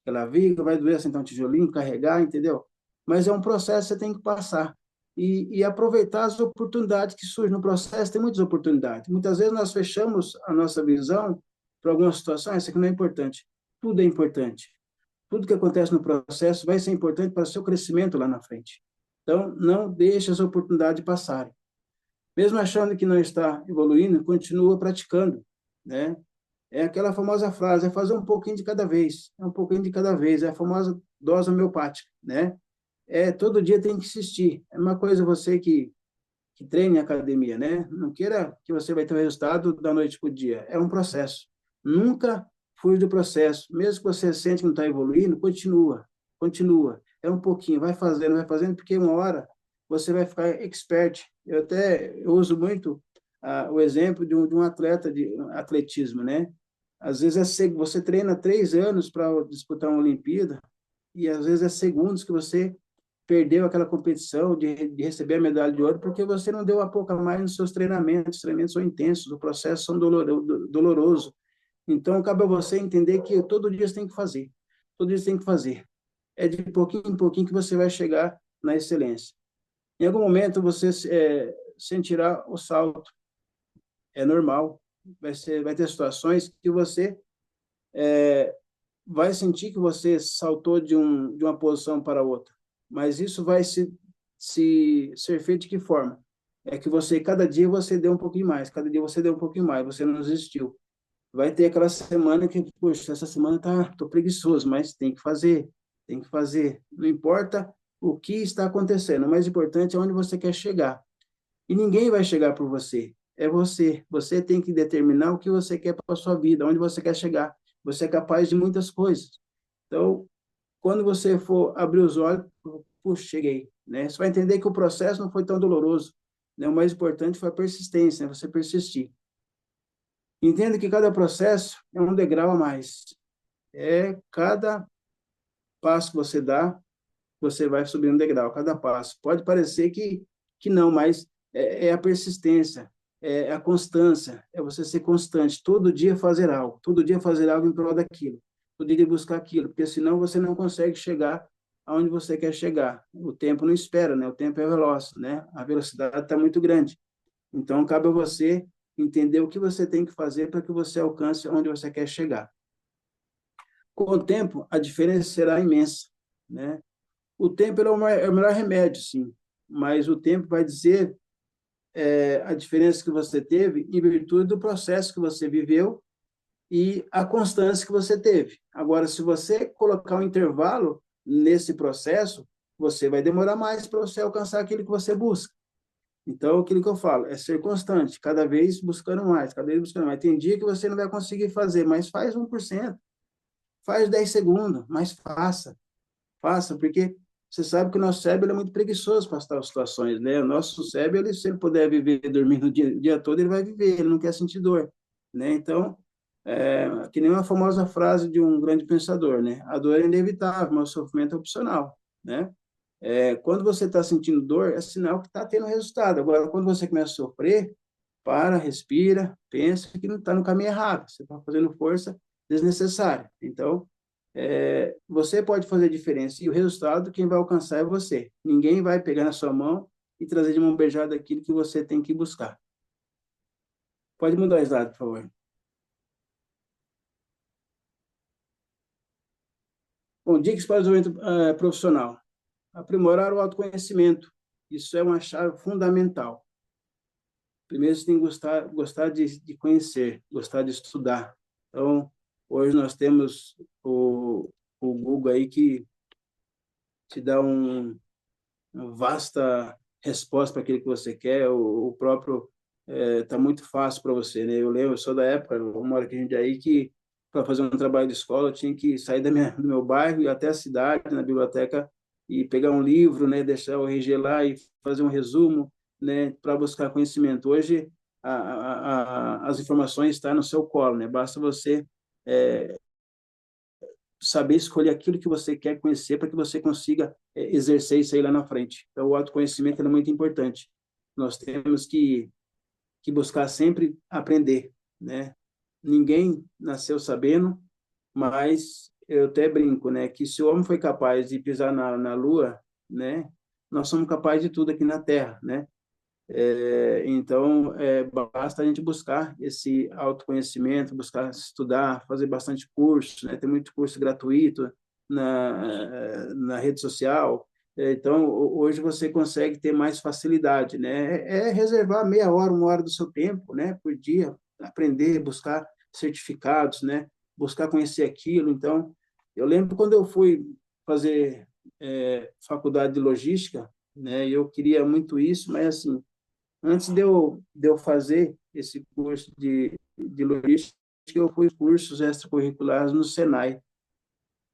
S2: aquela viga, vai doer sentar um tijolinho, carregar, entendeu? Mas é um processo que você tem que passar. E aproveitar as oportunidades que surgem no processo, tem muitas oportunidades. Muitas vezes nós fechamos a nossa visão para algumas situações, isso aqui não é importante. Tudo é importante. Tudo que acontece no processo vai ser importante para o seu crescimento lá na frente. Então, não deixe as oportunidades passarem. Mesmo achando que não está evoluindo, continua praticando, né? É aquela famosa frase, é fazer um pouquinho de cada vez, é um pouquinho de cada vez, é a famosa dose homeopática, né? É, todo dia tem que insistir. É uma coisa você que treina em academia, né? Não queira que você vai ter o resultado da noite para o dia. É um processo. Nunca fuja do processo. Mesmo que você sente que não está evoluindo, continua, continua. É um pouquinho, vai fazendo, porque uma hora você vai ficar expert. Eu uso muito o exemplo de um atleta de atletismo, né? Às vezes você treina 3 anos para disputar uma Olimpíada e às vezes é segundos que você perdeu aquela competição de receber a medalha de ouro porque você não deu a pouco a mais nos seus treinamentos. Os treinamentos são intensos, o processo são doloroso. Então, cabe a você entender que todo dia você tem que fazer. Todo dia você tem que fazer. É de pouquinho em pouquinho que você vai chegar na excelência. Em algum momento você sentirá o salto. É normal. Vai ter situações que você vai sentir que você saltou de uma posição para outra. Mas isso vai ser feito de que forma? É que você, cada dia você deu um pouquinho mais, cada dia você deu um pouquinho mais, você não desistiu. Vai ter aquela semana que, poxa, essa semana tô preguiçoso, mas tem que fazer, tem que fazer. Não importa o que está acontecendo, o mais importante é onde você quer chegar. E ninguém vai chegar por você. É você. Você tem que determinar o que você quer para a sua vida, onde você quer chegar. Você é capaz de muitas coisas. Então, quando você for abrir os olhos, puxa, cheguei, né? Você vai entender que o processo não foi tão doloroso, né? O mais importante foi a persistência, né? Você persistir. Entenda que cada processo é um degrau a mais. É cada passo que você dá, você vai subir um degrau, cada passo. Pode parecer que não, mas é a persistência, é a constância, é você ser constante, todo dia fazer algo em prol daquilo, todo dia buscar aquilo, porque senão você não consegue chegar aonde você quer chegar. O tempo não espera, né? O tempo é veloz, né? A velocidade está muito grande. Então, cabe a você entender o que você tem que fazer para que você alcance onde você quer chegar. Com o tempo, a diferença será imensa, né? O tempo é o melhor remédio, sim, mas o tempo vai dizer a diferença que você teve em virtude do processo que você viveu e a constância que você teve. Agora, se você colocar um intervalo nesse processo, você vai demorar mais para você alcançar aquilo que você busca. Então, aquilo que eu falo é ser constante, cada vez buscando mais, cada vez buscando mais. Tem dia que você não vai conseguir fazer, mas faz 1%, faz 10 segundos, mas faça, porque você sabe que o nosso cérebro é muito preguiçoso para estas situações, né? O nosso cérebro, se ele puder viver dormindo o dia todo, ele vai viver, ele não quer sentir dor, né? Então, que nem uma famosa frase de um grande pensador, né? A dor é inevitável, mas o sofrimento é opcional, né? Quando você está sentindo dor, é sinal que está tendo resultado. Agora, quando você começa a sofrer, para, respira, pensa que não está no caminho errado, você está fazendo força desnecessária. Então, você pode fazer diferença e o resultado quem vai alcançar é você. Ninguém vai pegar na sua mão e trazer de mão beijada aquilo que você tem que buscar. Pode mudar o slide, por favor. Bom, dicas para o desenvolvimento profissional. Aprimorar o autoconhecimento. Isso é uma chave fundamental. Primeiro, você tem que gostar de conhecer, gostar de estudar. Então, hoje nós temos o Google aí que te dá uma vasta resposta para aquilo que você quer, o próprio está muito fácil para você, né? Eu lembro, eu sou da época, eu moro aqui em Jundiaí, que para fazer um trabalho de escola eu tinha que sair do meu bairro e até a cidade, na biblioteca, e pegar um livro, né? Deixar o RG lá e fazer um resumo, né? Para buscar conhecimento. Hoje, as informações estão no seu colo, né? Basta você saber escolher aquilo que você quer conhecer para que você consiga exercer isso aí lá na frente. Então, o autoconhecimento é muito importante. Nós temos que buscar sempre aprender, né? Ninguém nasceu sabendo, mas eu até brinco, né, que se o homem foi capaz de pisar na Lua, né, nós somos capazes de tudo aqui na Terra, né? Então, basta a gente buscar esse autoconhecimento, buscar estudar, fazer bastante curso, né? Tem muito curso gratuito na rede social. Então, hoje você consegue ter mais facilidade, né? Reservar meia hora, uma hora do seu tempo, né? Por dia, aprender, buscar certificados, né? Buscar conhecer aquilo. Então, eu lembro quando eu fui fazer faculdade de logística, né? Eu queria muito isso, mas assim, antes de eu fazer esse curso de logística, eu fui cursos extracurriculares no Senai,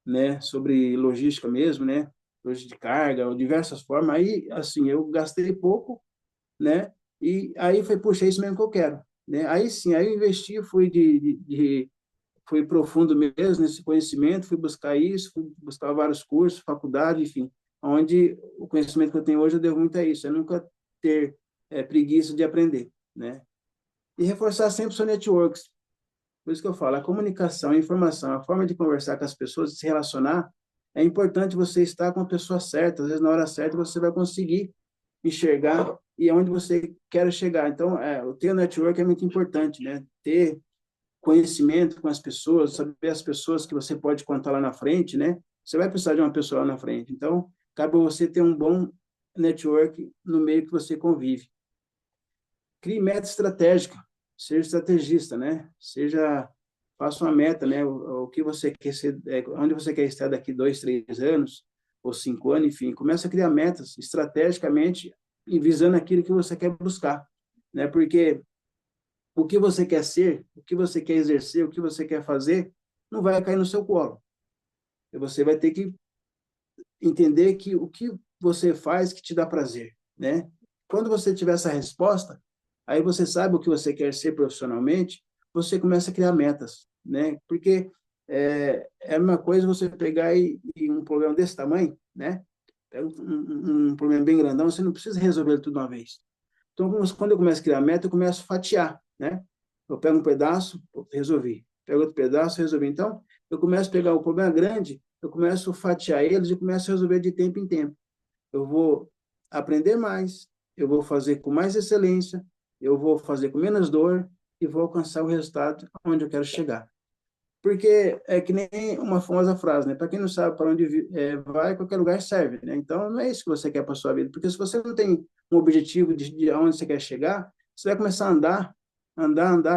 S2: né, sobre logística mesmo, né, logística de carga, ou diversas formas. Aí, assim, eu gastei pouco, né, e aí foi, puxa, é isso mesmo que eu quero, né. Aí sim, aí eu investi, fui profundo mesmo nesse conhecimento, fui buscar isso, fui buscar vários cursos, faculdade, enfim, onde o conhecimento que eu tenho hoje eu devo muito a isso, é nunca ter preguiça de aprender, né? E reforçar sempre o seu network. Por isso que eu falo, a comunicação, a informação, a forma de conversar com as pessoas, de se relacionar, é importante você estar com a pessoa certa. Às vezes, na hora certa, você vai conseguir enxergar e aonde você quer chegar. Então, o ter network é muito importante, né? Ter conhecimento com as pessoas, saber as pessoas que você pode contar lá na frente, né? Você vai precisar de uma pessoa lá na frente. Então, cabe a você ter um bom network no meio que você convive. Crie meta estratégica, seja estrategista, né? Faça uma meta, né? O que você quer ser, onde você quer estar daqui 2, 3 anos, ou 5 anos, enfim. Começa a criar metas estrategicamente e visando aquilo que você quer buscar, né? Porque o que você quer ser, o que você quer exercer, o que você quer fazer, não vai cair no seu colo. E você vai ter que entender que o que você faz que te dá prazer, né? Quando você tiver essa resposta, aí você sabe o que você quer ser profissionalmente, você começa a criar metas, né? Porque é a mesma coisa você pegar e um problema desse tamanho, né? Pega um problema bem grandão, você não precisa resolver tudo de uma vez. Então, quando eu começo a criar meta, eu começo a fatiar, né? Eu pego um pedaço, resolvi. Pego outro pedaço, resolvi. Então, eu começo a pegar o problema grande, eu começo a fatiar eles e começo a resolver de tempo em tempo. Eu vou aprender mais, eu vou fazer com mais excelência, eu vou fazer com menos dor e vou alcançar o resultado onde eu quero chegar. Porque é que nem uma famosa frase, né? Para quem não sabe para onde vai, qualquer lugar serve, né? Então, não é isso que você quer para a sua vida. Porque se você não tem um objetivo de onde você quer chegar, você vai começar a andar,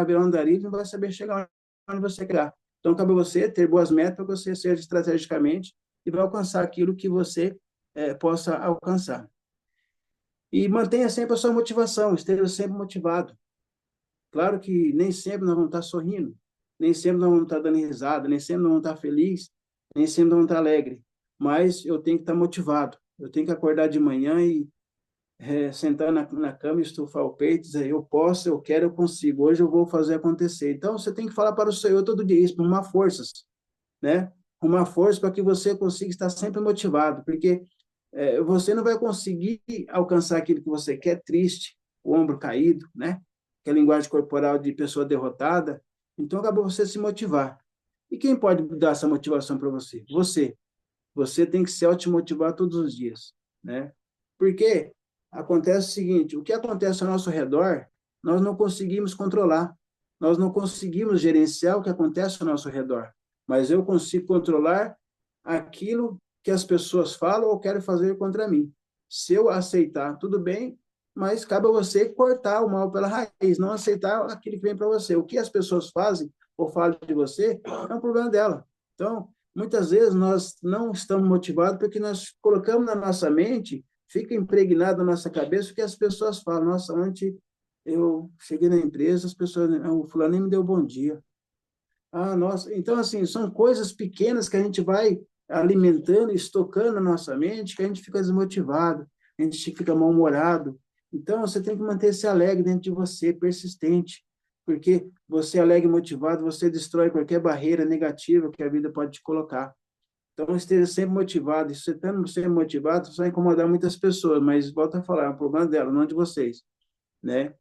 S2: virar um andarilho e não vai saber chegar onde você quer. Então, cabe a você ter boas metas para que você seja estrategicamente e vai alcançar aquilo que você possa alcançar. E mantenha sempre a sua motivação, esteja sempre motivado. Claro que nem sempre nós vamos estar sorrindo, nem sempre nós vamos estar dando risada, nem sempre nós vamos estar felizes, nem sempre nós vamos estar alegres. Mas eu tenho que estar motivado. Eu tenho que acordar de manhã e sentar na cama e estufar o peito e dizer, eu posso, eu quero, eu consigo. Hoje eu vou fazer acontecer. Então, você tem que falar para o Senhor todo dia isso, para arrumar forças, né? Arrumar forças para que você consiga estar sempre motivado, porque você não vai conseguir alcançar aquilo que você quer triste, o ombro caído, né? Que é a linguagem corporal de pessoa derrotada. Então, acabou você se motivar. E quem pode dar essa motivação para você? Você. Você tem que se automotivar todos os dias, né? Porque acontece o seguinte, o que acontece ao nosso redor, nós não conseguimos controlar. Nós não conseguimos gerenciar o que acontece ao nosso redor. Mas eu consigo controlar aquilo que as pessoas falam ou querem fazer contra mim. Se eu aceitar, tudo bem, mas cabe a você cortar o mal pela raiz, não aceitar aquilo que vem para você. O que as pessoas fazem ou falam de você é um problema dela. Então, muitas vezes nós não estamos motivados porque nós colocamos na nossa mente, fica impregnado na nossa cabeça o que as pessoas falam. Nossa, ontem eu cheguei na empresa, as pessoas, o fulano nem me deu bom dia. Ah, nossa, então assim, são coisas pequenas que a gente vai alimentando, estocando na nossa mente, que a gente fica desmotivado, a gente fica mal-humorado. Então, você tem que manter-se alegre dentro de você, persistente, porque você alegre e motivado, você destrói qualquer barreira negativa que a vida pode te colocar. Então, esteja sempre motivado. E se você está sempre motivado, você vai incomodar muitas pessoas, mas volta a falar, é um problema dela, não de vocês, né?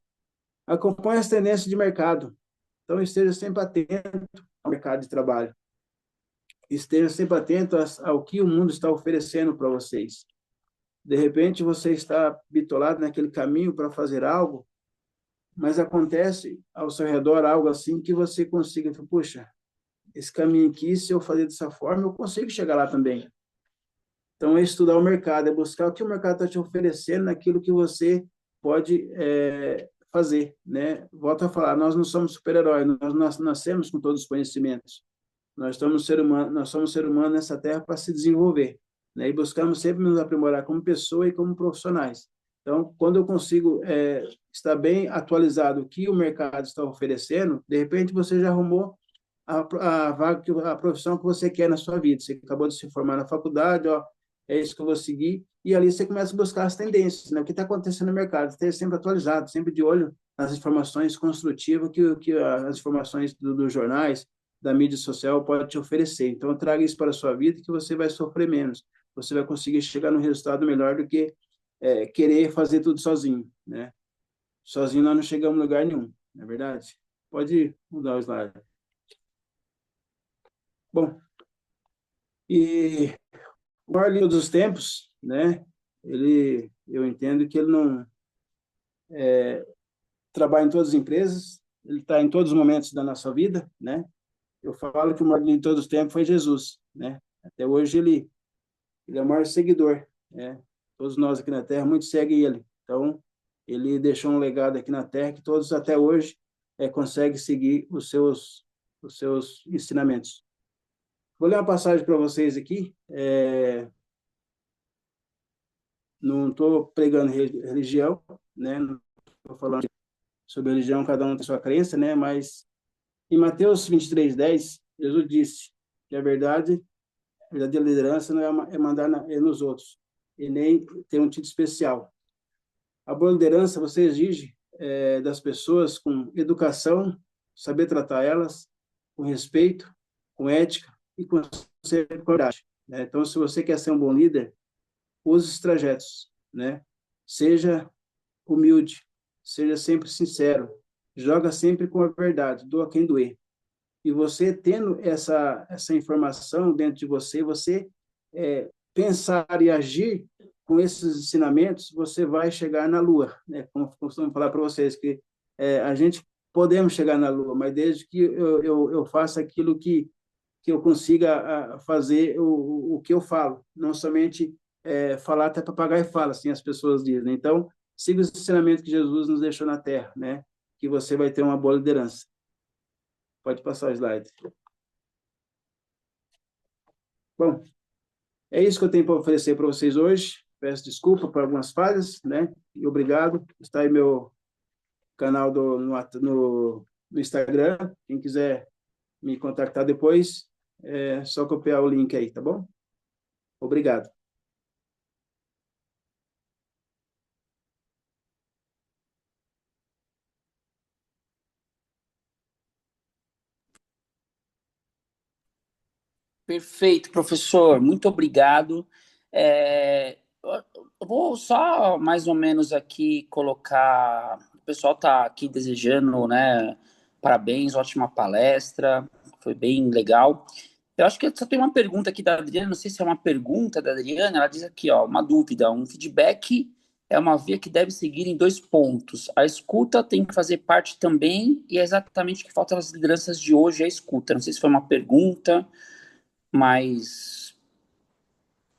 S2: Acompanhe as tendências de mercado. Então, esteja sempre atento ao mercado de trabalho. Estejam sempre atentos ao que o mundo está oferecendo para vocês. De repente, você está bitolado naquele caminho para fazer algo, mas acontece ao seu redor algo assim que você consiga, puxa, esse caminho aqui, se eu fazer dessa forma, eu consigo chegar lá também. Então, é estudar o mercado, é buscar o que o mercado está te oferecendo naquilo que você pode fazer, né? Volto a falar, nós não somos super-heróis, nós nascemos com todos os conhecimentos. Nós somos ser humano nessa terra para se desenvolver, né? E buscamos sempre nos aprimorar como pessoa e como profissionais. Então, quando eu consigo estar bem atualizado o que o mercado está oferecendo, de repente você já arrumou a vaga, a profissão que você quer na sua vida. Você acabou de se formar na faculdade, ó, é isso que eu vou seguir, e ali você começa a buscar as tendências, né? O que está acontecendo no mercado, esteja sempre atualizado, sempre de olho nas informações construtivas que as informações dos jornais, da mídia social pode te oferecer. Então, traga isso para a sua vida que você vai sofrer menos. Você vai conseguir chegar no resultado melhor do que querer fazer tudo sozinho, né? Sozinho nós não chegamos a lugar nenhum, não é verdade? Pode mudar o slide. Bom, e o maior livro dos tempos, né? Eu entendo que ele não trabalha em todas as empresas, ele está em todos os momentos da nossa vida, né? Eu falo que o maior de todos os tempos foi Jesus, né? Até hoje ele é o maior seguidor, né? Todos nós aqui na Terra, muitos seguem ele. Então, ele deixou um legado aqui na Terra que todos até hoje conseguem seguir os seus ensinamentos. Vou ler uma passagem para vocês aqui. Não estou pregando religião, né? Não estou falando sobre religião, cada um tem sua crença, né? Mas em Mateus 23:10, Jesus disse que a verdadeira liderança não é mandar nos outros, e nem ter um título especial. A boa liderança você exige das pessoas com educação, saber tratar elas com respeito, com ética e com coragem, né? Então, se você quer ser um bom líder, use os trajetos, né? Seja humilde, seja sempre sincero, joga sempre com a verdade, doa quem doer. E você tendo essa informação dentro de você, você pensar e agir com esses ensinamentos, você vai chegar na Lua, né? Como costumo falar para vocês, que a gente podemos chegar na Lua, mas desde que eu faça aquilo que eu consiga fazer o que eu falo, não somente falar até papagaio fala, assim as pessoas dizem. Então, siga os ensinamentos que Jesus nos deixou na Terra, né? Que você vai ter uma boa liderança. Pode passar o slide. Bom, é isso que eu tenho para oferecer para vocês hoje. Peço desculpa por algumas falhas, né? E obrigado. Está aí meu canal no Instagram. Quem quiser me contactar depois, é só copiar o link aí, tá bom? Obrigado.
S1: Perfeito, professor. Muito obrigado. Eu vou só mais ou menos aqui colocar. O pessoal está aqui desejando, né? Parabéns, ótima palestra, foi bem legal. Eu acho que só tem uma pergunta aqui da Adriana, não sei se é uma pergunta da Adriana, ela diz aqui, ó, uma dúvida, um feedback é uma via que deve seguir em dois pontos. A escuta tem que fazer parte também, e é exatamente o que falta nas lideranças de hoje, é a escuta. Não sei se foi uma pergunta, mas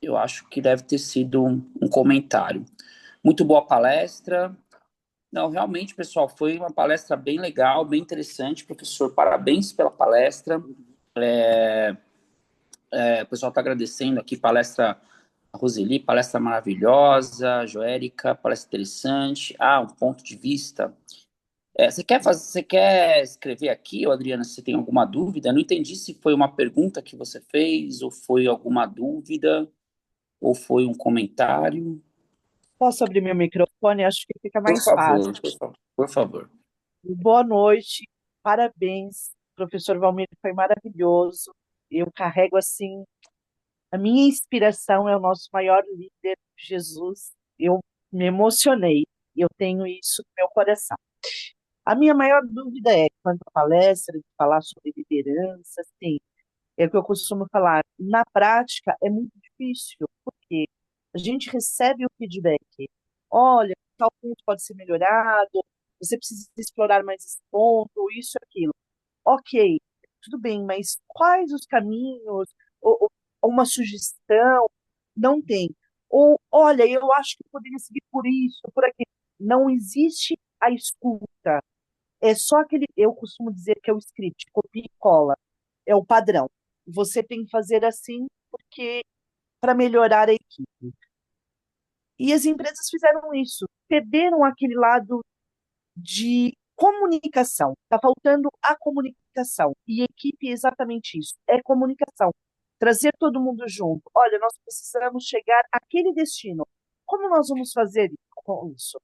S1: eu acho que deve ter sido um comentário. Muito boa palestra. Não, realmente, pessoal, foi uma palestra bem legal, bem interessante. Professor, parabéns pela palestra. O pessoal está agradecendo aqui, palestra Roseli, palestra maravilhosa, Joérica, palestra interessante. Ah, um ponto de vista. Você quer escrever aqui, ou Adriana, se você tem alguma dúvida? Eu não entendi se foi uma pergunta que você fez, ou foi alguma dúvida, ou foi um comentário.
S3: Posso abrir meu microfone? Acho que fica
S1: Por
S3: mais fácil.
S1: favor, por favor, por favor.
S3: Boa noite, parabéns, professor Valmir, foi maravilhoso. Eu carrego assim, a minha inspiração é o nosso maior líder, Jesus. Eu me emocionei, eu tenho isso no meu coração. A minha maior dúvida é, quando a palestra, de falar sobre liderança, sim, É o que eu costumo falar. Na prática, é muito difícil, porque a gente recebe o feedback. Olha, tal ponto pode ser melhorado, você precisa explorar mais esse ponto, isso, aquilo. Ok, tudo bem, mas quais os caminhos? Ou uma sugestão? Não tem. Ou, olha, eu acho que poderia seguir por isso, por aquilo. Não existe a escuta. É só aquele, eu costumo dizer que é o script, copia e cola. É o padrão. Você tem que fazer assim porque para melhorar a equipe. E as empresas fizeram isso, perderam aquele lado de comunicação. Está faltando a comunicação. E equipe é exatamente isso, é comunicação. Trazer todo mundo junto. Olha, nós precisamos chegar àquele destino. Como nós vamos fazer com isso?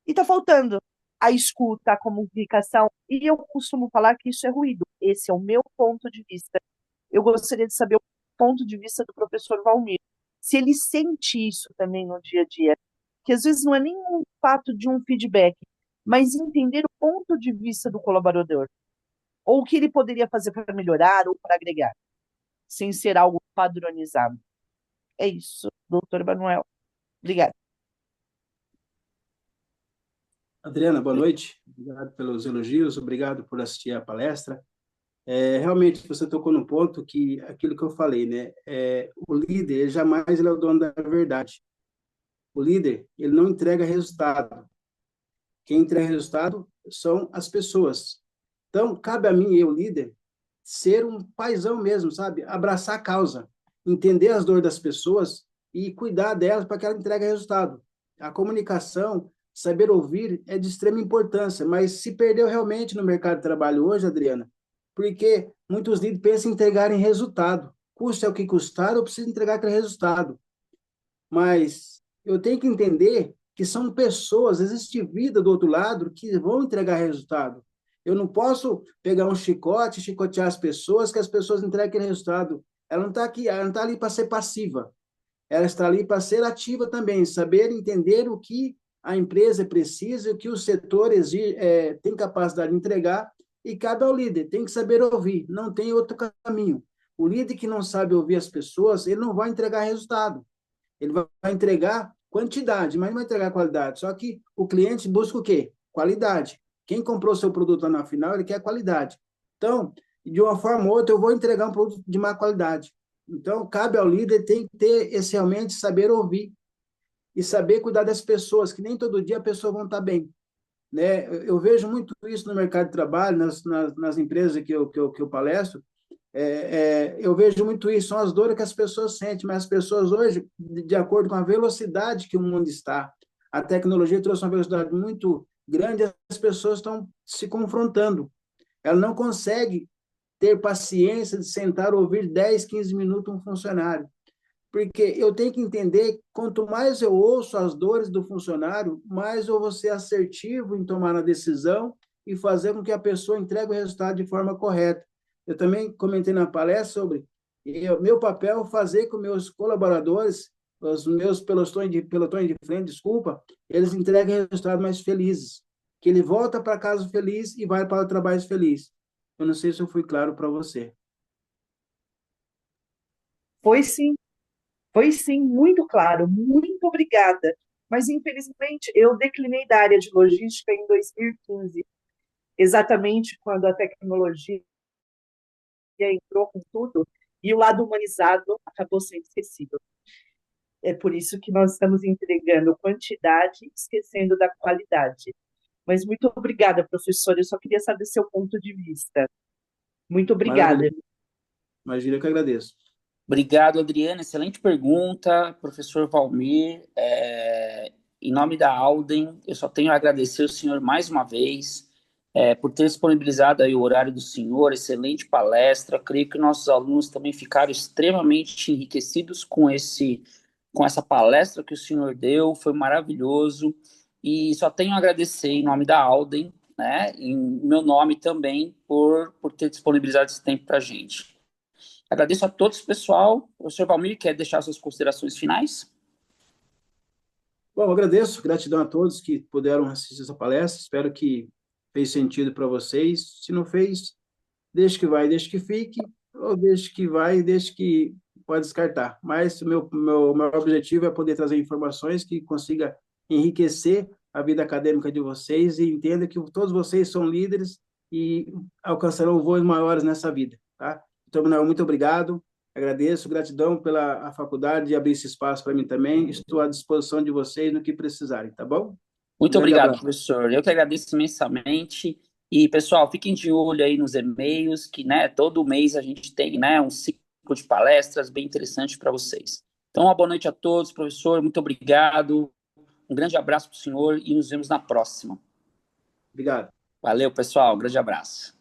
S3: E está faltando a escuta, a comunicação. E eu costumo falar que isso é ruído. Esse é o meu ponto de vista. Eu gostaria de saber o ponto de vista do professor Valmir. Se ele sente isso também no dia a dia. Que às vezes não é nem um fato de um feedback, mas entender o ponto de vista do colaborador. Ou o que ele poderia fazer para melhorar ou para agregar, sem ser algo padronizado. É isso, doutor Manuel. Obrigada.
S2: Adriana, boa noite. Obrigado pelos elogios, obrigado por assistir a palestra. Realmente, você tocou num ponto que, aquilo que eu falei, né? O líder, ele jamais ele é o dono da verdade. O líder, ele não entrega resultado. Quem entrega resultado são as pessoas. Então, cabe a mim, eu, líder, ser um paizão mesmo, sabe? Abraçar a causa, entender as dores das pessoas e cuidar delas para que ela entregue resultado. A comunicação, saber ouvir é de extrema importância, mas se perdeu realmente no mercado de trabalho hoje, Adriana, porque muitos líderes pensam em entregarem resultado. Custe o que custar, eu preciso entregar aquele resultado. Mas eu tenho que entender que são pessoas, existe vida do outro lado que vão entregar resultado. Eu não posso pegar um chicote, chicotear as pessoas, que as pessoas entreguem aquele resultado. Ela não está aqui, ela não está ali para ser passiva. Ela está ali para ser ativa também, saber entender o que a empresa precisa, o que o setor tem capacidade de entregar, e cabe ao líder, tem que saber ouvir, não tem outro caminho. O líder que não sabe ouvir as pessoas, ele não vai entregar resultado. Ele vai entregar quantidade, mas não vai entregar qualidade. Só que o cliente busca o quê? Qualidade. Quem comprou seu produto lá na final, ele quer qualidade. Então, de uma forma ou outra, eu vou entregar um produto de má qualidade. Então, cabe ao líder, tem que ter esse realmente saber ouvir e saber cuidar das pessoas, que nem todo dia a pessoa vão estar bem. Né? Eu vejo muito isso no mercado de trabalho, nas empresas que eu palestro, eu vejo muito isso, são as dores que as pessoas sentem, mas as pessoas hoje, de acordo com a velocidade que o mundo está, a tecnologia trouxe uma velocidade muito grande, as pessoas estão se confrontando. Ela não consegue ter paciência de sentar ouvir 10, 15 minutos um funcionário. Porque eu tenho que entender, quanto mais eu ouço as dores do funcionário, mais eu vou ser assertivo em tomar a decisão e fazer com que a pessoa entregue o resultado de forma correta. Eu também comentei na palestra sobre meu papel fazer com meus colaboradores, os meus pelotões de frente, desculpa, eles entreguem resultados mais felizes, que ele volta para casa feliz e vai para o trabalho feliz. Eu não sei se eu fui claro para você.
S3: Foi sim, foi sim, muito claro. Muito obrigada. Mas, infelizmente, eu declinei da área de logística em 2015, exatamente quando a tecnologia entrou com tudo e o lado humanizado acabou sendo esquecido. É por isso que nós estamos entregando quantidade, esquecendo da qualidade. Mas muito obrigada, professor. Eu só queria saber seu ponto de vista. Muito obrigada.
S2: Maravilha. Imagina que eu agradeço.
S1: Obrigado, Adriana. Excelente pergunta, professor Valmir. Em nome da Alden, eu só tenho a agradecer ao senhor mais uma vez por ter disponibilizado aí o horário do senhor. Excelente palestra. Creio que nossos alunos também ficaram extremamente enriquecidos com essa palestra que o senhor deu. Foi maravilhoso. E só tenho a agradecer em nome da Alden, né, em meu nome também, por ter disponibilizado esse tempo para a gente. Agradeço a todos, pessoal. O senhor Valmir quer deixar suas considerações finais?
S2: Bom, agradeço, gratidão a todos que puderam assistir essa palestra. Espero que fez sentido para vocês. Se não fez, deixe que vai, deixe que fique. ou deixe que vai, deixe que pode descartar. Mas o meu objetivo é poder trazer informações que consiga enriquecer a vida acadêmica de vocês e entenda que todos vocês são líderes e alcançarão voos maiores nessa vida, tá? Então, Manuel, muito obrigado. Agradeço, gratidão pela a faculdade de abrir esse espaço para mim também. Estou à disposição de vocês no que precisarem, tá bom? Um
S1: Muito
S2: grande
S1: obrigado,
S2: abraço.
S1: professor. Eu que agradeço imensamente. E, pessoal, fiquem de olho aí nos e-mails, que, né, todo mês a gente tem, né, um ciclo de palestras bem interessante para vocês. Então, uma boa noite a todos, professor. Muito obrigado. Um grande abraço para o senhor e nos vemos na próxima.
S2: Obrigado.
S1: Valeu, pessoal. Um grande abraço.